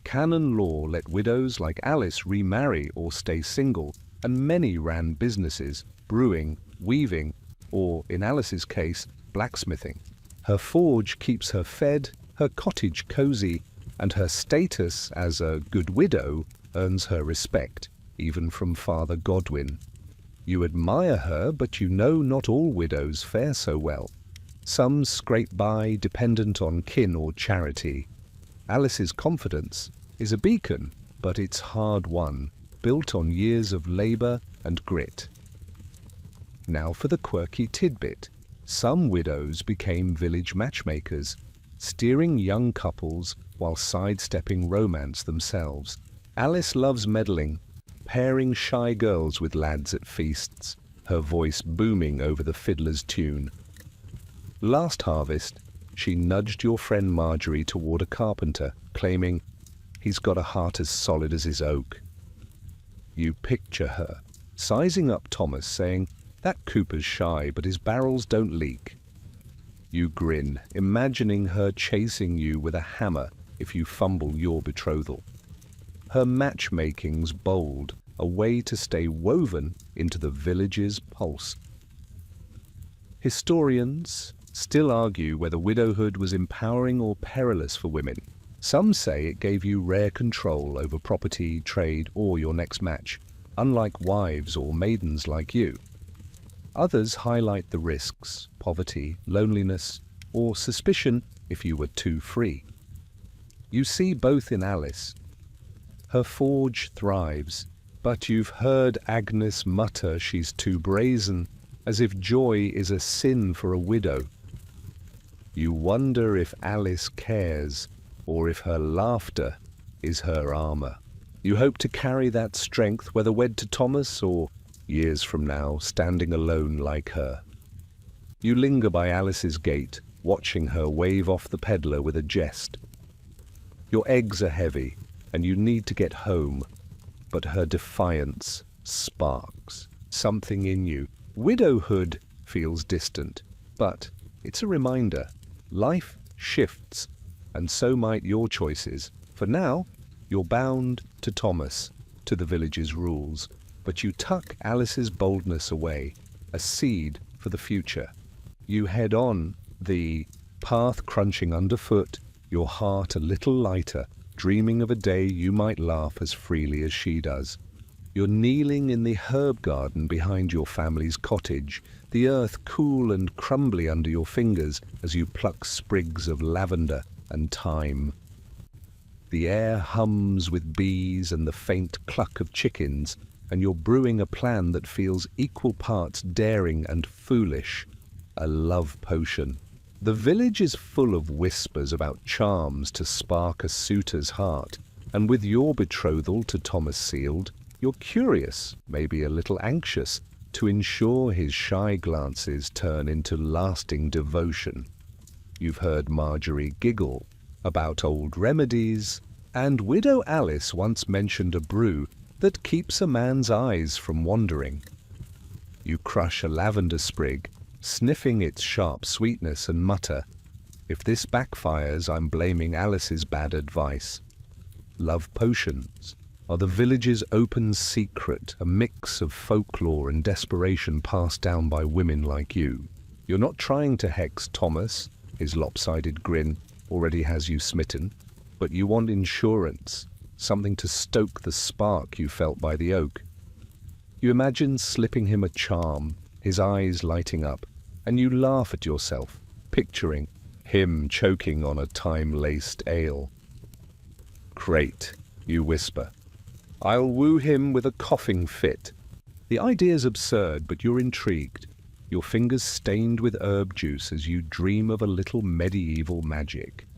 Canon law let widows like Alice remarry or stay single, and many ran businesses, brewing, weaving, or, in Alice's case, blacksmithing. Her forge keeps her fed, her cottage cozy, and her status as a good widow earns her respect, even from Father Godwin. You admire her, but you know not all widows fare so well. Some scrape by dependent on kin or charity. Alice's confidence is a beacon, but it's hard-won, built on years of labour and grit. Now for the quirky tidbit. Some widows became village matchmakers, steering young couples while sidestepping romance themselves. Alice loves meddling, pairing shy girls with lads at feasts, her voice booming over the fiddler's tune. Last harvest, she nudged your friend Marjorie toward a carpenter, claiming, "He's got a heart as solid as his oak." You picture her, sizing up Thomas, saying, "That Cooper's shy, but his barrels don't leak." You grin, imagining her chasing you with a hammer if you fumble your betrothal. Her matchmaking's bold, a way to stay woven into the village's pulse. Historians still argue whether widowhood was empowering or perilous for women. Some say it gave you rare control over property, trade, or your next match, unlike wives or maidens like you. Others highlight the risks, poverty, loneliness, or suspicion if you were too free. You see both in Alice. Her forge thrives, but you've heard Agnes mutter she's too brazen, as if joy is a sin for a widow. You wonder if Alice cares, or if her laughter is her armor. You hope to carry that strength, whether wed to Thomas or, years from now, standing alone like her. You linger by Alice's gate, watching her wave off the peddler with a jest. Your eggs are heavy, and you need to get home, but her defiance sparks something in you. Widowhood feels distant, but it's a reminder. Life shifts, and so might your choices. For now, you're bound to Thomas, to the village's rules, but you tuck Alice's boldness away, a seed for the future. You head on, the path crunching underfoot, your heart a little lighter, dreaming of a day you might laugh as freely as she does. You're kneeling in the herb garden behind your family's cottage, the earth cool and crumbly under your fingers as you pluck sprigs of lavender and thyme. The air hums with bees and the faint cluck of chickens, and you're brewing a plan that feels equal parts daring and foolish, a love potion. The village is full of whispers about charms to spark a suitor's heart, and with your betrothal to Thomas sealed, you're curious, maybe a little anxious, to ensure his shy glances turn into lasting devotion. You've heard Marjorie giggle about old remedies, and Widow Alice once mentioned a brew that keeps a man's eyes from wandering. You crush a lavender sprig, sniffing its sharp sweetness, and mutter, "If this backfires, I'm blaming Alice's bad advice." Love potions are the village's open secret, a mix of folklore and desperation passed down by women like you. You're not trying to hex Thomas, his lopsided grin already has you smitten, but you want insurance, something to stoke the spark you felt by the oak. You imagine slipping him a charm, his eyes lighting up, and you laugh at yourself, picturing him choking on a thyme-laced ale. "Great," you whisper. "I'll woo him with a coughing fit." The idea's absurd, but you're intrigued, your fingers stained with herb juice as you dream of a little medieval magic.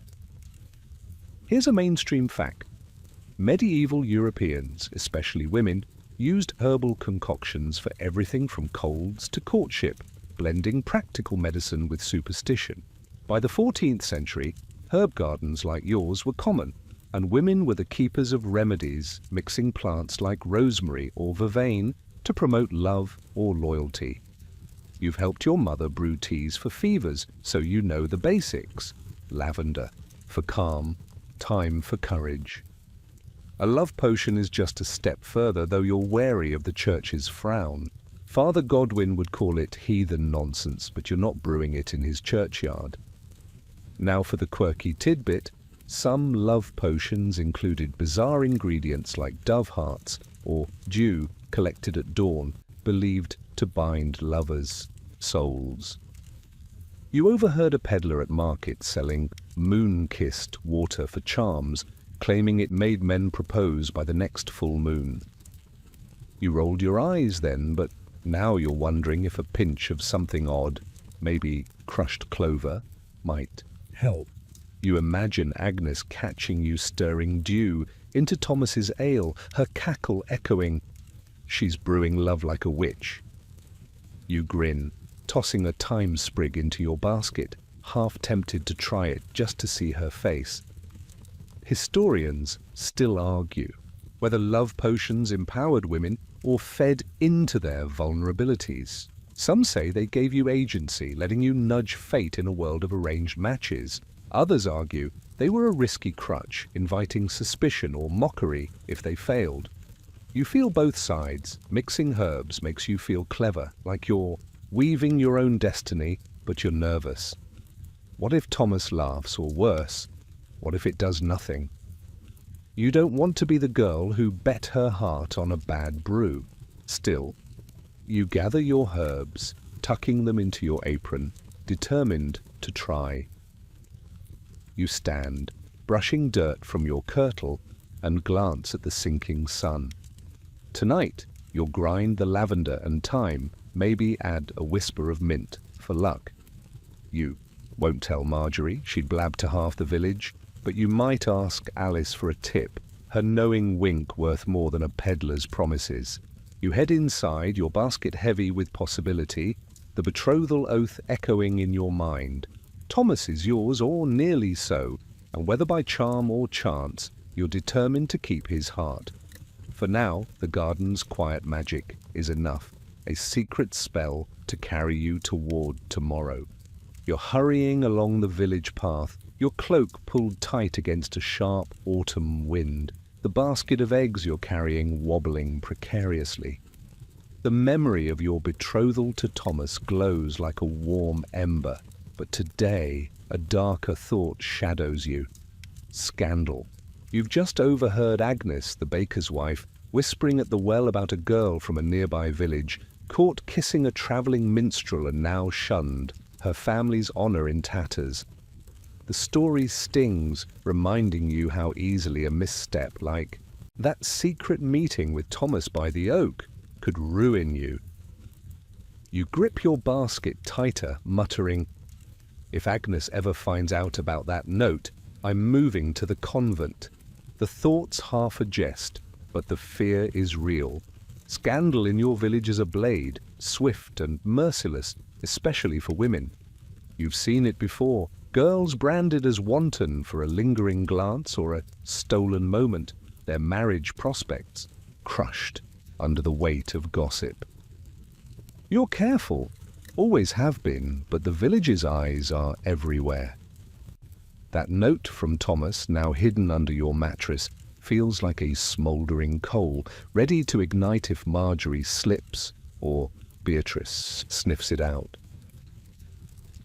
Here's a mainstream fact. Medieval Europeans, especially women, used herbal concoctions for everything from colds to courtship, blending practical medicine with superstition. By the 14th century, herb gardens like yours were common, and women were the keepers of remedies, mixing plants like rosemary or vervain to promote love or loyalty. You've helped your mother brew teas for fevers, so you know the basics. Lavender for calm, thyme for courage. A love potion is just a step further, though you're wary of the church's frown. Father Godwin would call it heathen nonsense, but you're not brewing it in his churchyard. Now for the quirky tidbit. Some love potions included bizarre ingredients like dove hearts or dew collected at dawn, believed to bind lovers' souls. You overheard a peddler at market selling moon-kissed water for charms, claiming it made men propose by the next full moon. You rolled your eyes then, but now you're wondering if a pinch of something odd, maybe crushed clover, might help. You imagine Agnes catching you stirring dew into Thomas's ale, her cackle echoing, "She's brewing love like a witch." You grin, tossing a thyme sprig into your basket, half tempted to try it just to see her face. Historians still argue whether love potions empowered women or fed into their vulnerabilities. Some say they gave you agency, letting you nudge fate in a world of arranged matches. Others argue they were a risky crutch, inviting suspicion or mockery if they failed. You feel both sides. Mixing herbs makes you feel clever, like you're weaving your own destiny, but you're nervous. What if Thomas laughs, or worse, what if it does nothing? You don't want to be the girl who bet her heart on a bad brew. Still, you gather your herbs, tucking them into your apron, determined to try. You stand, brushing dirt from your kirtle, and glance at the sinking sun. Tonight, you'll grind the lavender and thyme, maybe add a whisper of mint for luck. You won't tell Marjorie, she'd blab to half the village, but you might ask Alice for a tip, her knowing wink worth more than a peddler's promises. You head inside, your basket heavy with possibility, the betrothal oath echoing in your mind. Thomas is yours, or nearly so, and whether by charm or chance, you're determined to keep his heart. For now, the garden's quiet magic is enough, a secret spell to carry you toward tomorrow. You're hurrying along the village path, your cloak pulled tight against a sharp autumn wind, the basket of eggs you're carrying wobbling precariously. The memory of your betrothal to Thomas glows like a warm ember, but today a darker thought shadows you. Scandal. You've just overheard Agnes, the baker's wife, whispering at the well about a girl from a nearby village, caught kissing a travelling minstrel and now shunned, her family's honour in tatters. The story stings, reminding you how easily a misstep like that secret meeting with Thomas by the oak could ruin you. You grip your basket tighter, muttering, "If Agnes ever finds out about that note, I'm moving to the convent." The thought's half a jest, but the fear is real. Scandal in your village is a blade, swift and merciless, especially for women. You've seen it before, girls branded as wanton for a lingering glance or a stolen moment, their marriage prospects crushed under the weight of gossip. You're careful, always have been, but the village's eyes are everywhere. That note from Thomas, now hidden under your mattress, feels like a smouldering coal, ready to ignite if Marjorie slips or Beatrice sniffs it out.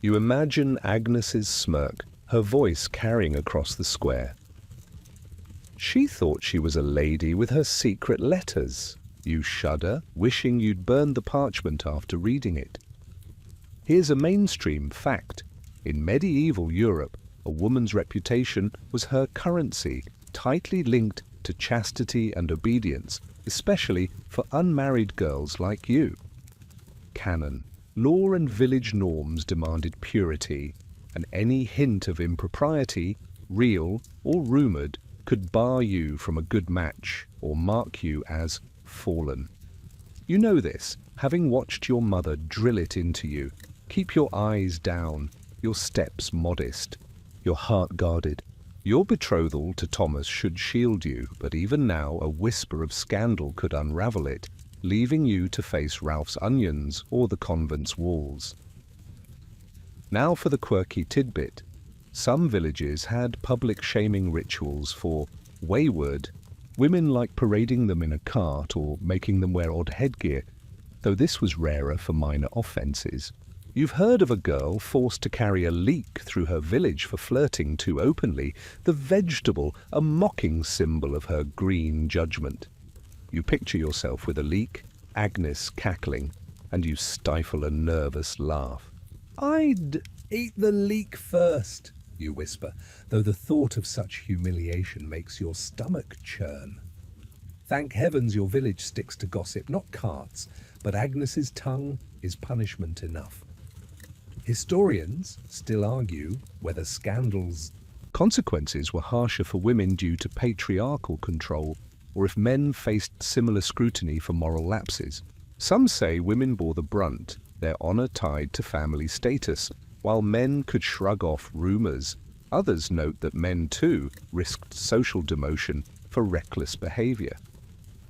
You imagine Agnes's smirk, her voice carrying across the square. She thought she was a lady with her secret letters. You shudder, wishing you'd burned the parchment after reading it. Here's a mainstream fact. In medieval Europe, a woman's reputation was her currency, tightly linked to chastity and obedience, especially for unmarried girls like you. Canon, law and village norms demanded purity, and any hint of impropriety, real or rumoured, could bar you from a good match or mark you as fallen. You know this, having watched your mother drill it into you. Keep your eyes down, your steps modest, your heart guarded. Your betrothal to Thomas should shield you, but even now a whisper of scandal could unravel it. leaving you to face Ralph's onions or the convent's walls. Now for the quirky tidbit. Some villages had public shaming rituals for wayward women, like parading them in a cart or making them wear odd headgear, though this was rarer for minor offences. You've heard of a girl forced to carry a leek through her village for flirting too openly, the vegetable a mocking symbol of her green judgment. You picture yourself with a leek, Agnes cackling, and you stifle a nervous laugh. "I'd eat the leek first," you whisper, though the thought of such humiliation makes your stomach churn. Thank heavens your village sticks to gossip, not carts, but Agnes's tongue is punishment enough. Historians still argue whether scandals' consequences were harsher for women due to patriarchal control, or if men faced similar scrutiny for moral lapses. Some say women bore the brunt, their honour tied to family status, while men could shrug off rumours. Others note that men too risked social demotion for reckless behaviour.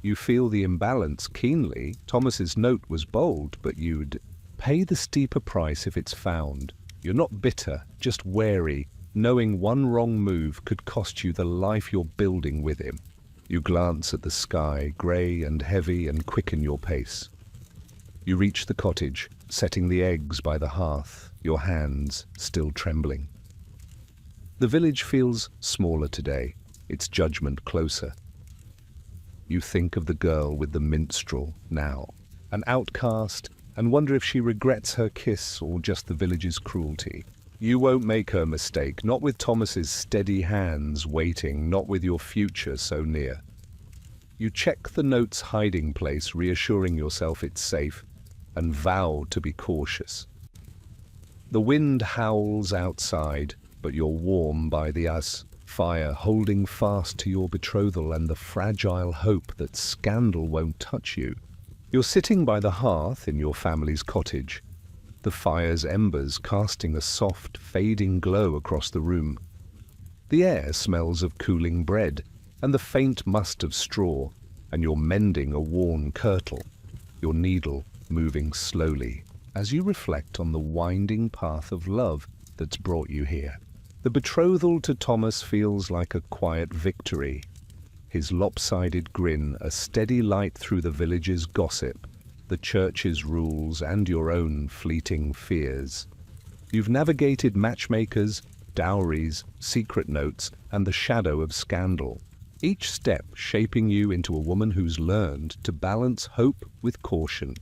You feel the imbalance keenly. Thomas's note was bold, but you'd pay the steeper price if it's found. You're not bitter, just wary, knowing one wrong move could cost you the life you're building with him. You glance at the sky, grey and heavy, and quicken your pace. You reach the cottage, setting the eggs by the hearth, your hands still trembling. The village feels smaller today, its judgment closer. You think of the girl with the minstrel now, an outcast, and wonder if she regrets her kiss or just the village's cruelty. You won't make her mistake, not with Thomas's steady hands waiting, not with your future so near. You check the note's hiding place, reassuring yourself it's safe, and vow to be cautious. The wind howls outside, but you're warm by the fire, holding fast to your betrothal and the fragile hope that scandal won't touch you. You're sitting by the hearth in your family's cottage, the fire's embers casting a soft, fading glow across the room. The air smells of cooling bread and the faint must of straw, and you're mending a worn kirtle, your needle moving slowly as you reflect on the winding path of love that's brought you here. The betrothal to Thomas feels like a quiet victory, his lopsided grin a steady light through the village's gossip, the church's rules, and your own fleeting fears. You've navigated matchmakers, dowries, secret notes, and the shadow of scandal, each step shaping you into a woman who's learned to balance hope with caution.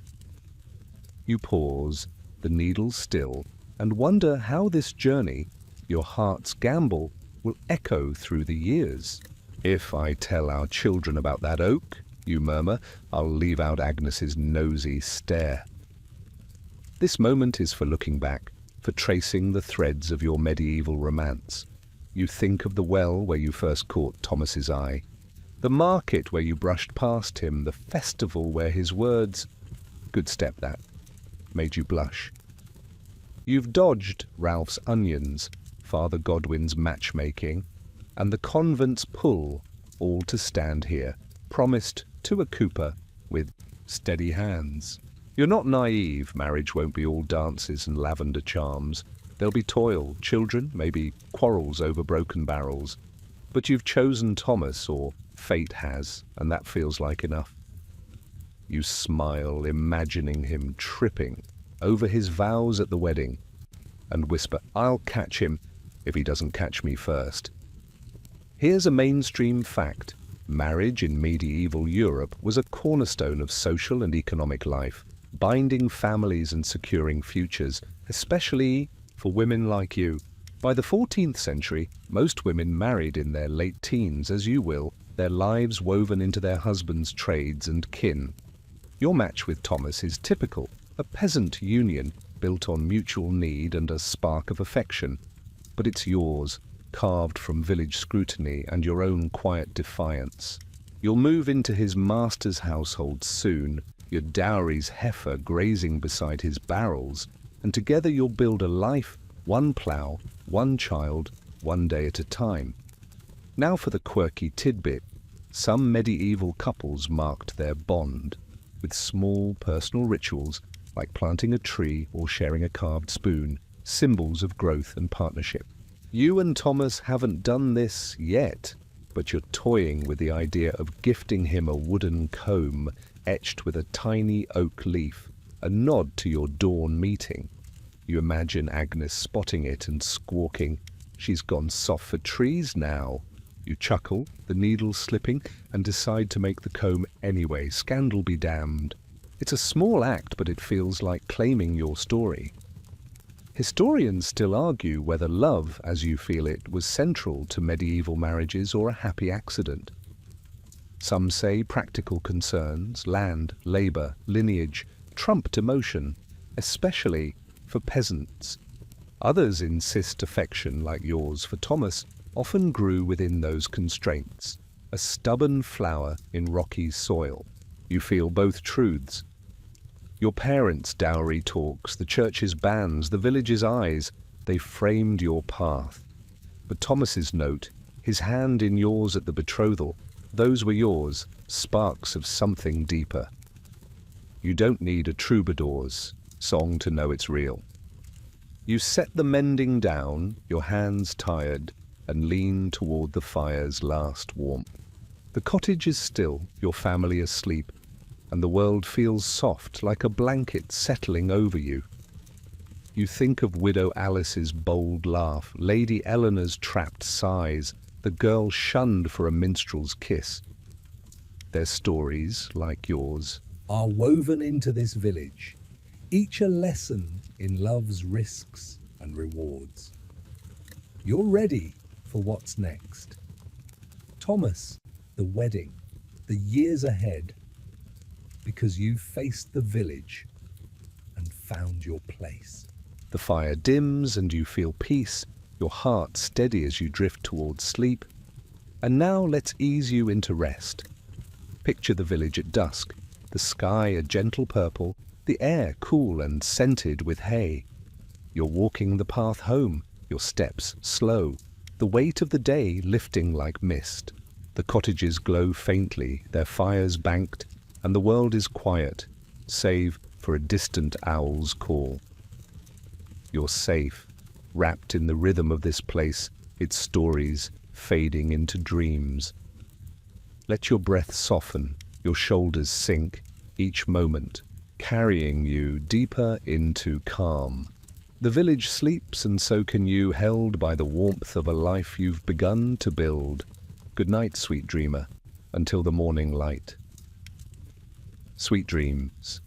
You pause, the needle still, and wonder how this journey, your heart's gamble, will echo through the years. "If I tell our children about that oak," you murmur, "I'll leave out Agnes's nosy stare." This moment is for looking back, for tracing the threads of your medieval romance. You think of the well where you first caught Thomas's eye, the market where you brushed past him, the festival where his words, "Good step that," made you blush. You've dodged Ralph's onions, Father Godwin's matchmaking, and the convent's pull, all to stand here, promised to a cooper with steady hands. You're not naive. Marriage won't be all dances and lavender charms. There'll be toil, children, maybe quarrels over broken barrels. But you've chosen Thomas, or fate has, and that feels like enough. You smile, imagining him tripping over his vows at the wedding, and whisper, "I'll catch him if he doesn't catch me first." Here's a mainstream fact. Marriage in medieval Europe was a cornerstone of social and economic life, binding families and securing futures, especially for women like you. By the 14th century, most women married in their late teens, as you will, their lives woven into their husbands' trades and kin. Your match with Thomas is typical, a peasant union built on mutual need and a spark of affection. But it's yours, carved from village scrutiny and your own quiet defiance. You'll move into his master's household soon, your dowry's heifer grazing beside his barrels, and together you'll build a life, one plough, one child, one day at a time. Now for the quirky tidbit. Some medieval couples marked their bond. with small personal rituals like planting a tree or sharing a carved spoon, symbols of growth and partnership. You and Thomas haven't done this yet, but you're toying with the idea of gifting him a wooden comb etched with a tiny oak leaf, a nod to your dawn meeting. You imagine Agnes spotting it and squawking, "She's gone soft for trees now." You chuckle, the needle slipping, and decide to make the comb anyway, scandal be damned. It's a small act, but it feels like claiming your story. Historians still argue whether love, as you feel it, was central to medieval marriages or a happy accident. Some say practical concerns, land, labour, lineage, trumped emotion, especially for peasants. Others insist affection, like yours for Thomas, often grew within those constraints, a stubborn flower in rocky soil. You feel both truths. Your parents' dowry talks, the church's bans, the village's eyes, they framed your path. But Thomas's note, his hand in yours at the betrothal, those were yours, sparks of something deeper. You don't need a troubadour's song to know it's real. You set the mending down, your hands tired, and lean toward the fire's last warmth. The cottage is still, your family asleep, and the world feels soft like a blanket settling over you. You think of Widow Alice's bold laugh, Lady Eleanor's trapped sighs, the girl shunned for a minstrel's kiss. Their stories, like yours, are woven into this village, each a lesson in love's risks and rewards. You're ready for what's next. Thomas, the wedding, the years ahead, because you've faced the village and found your place. The fire dims and you feel peace, your heart steady as you drift towards sleep. And now let's ease you into rest. Picture the village at dusk, the sky a gentle purple, the air cool and scented with hay. You're walking the path home, your steps slow, the weight of the day lifting like mist. The cottages glow faintly, their fires banked, and the world is quiet, save for a distant owl's call. You're safe, wrapped in the rhythm of this place, its stories fading into dreams. Let your breath soften, your shoulders sink, each moment carrying you deeper into calm. The village sleeps, and so can you, held by the warmth of a life you've begun to build. Good night, sweet dreamer, until the morning light. Sweet dreams.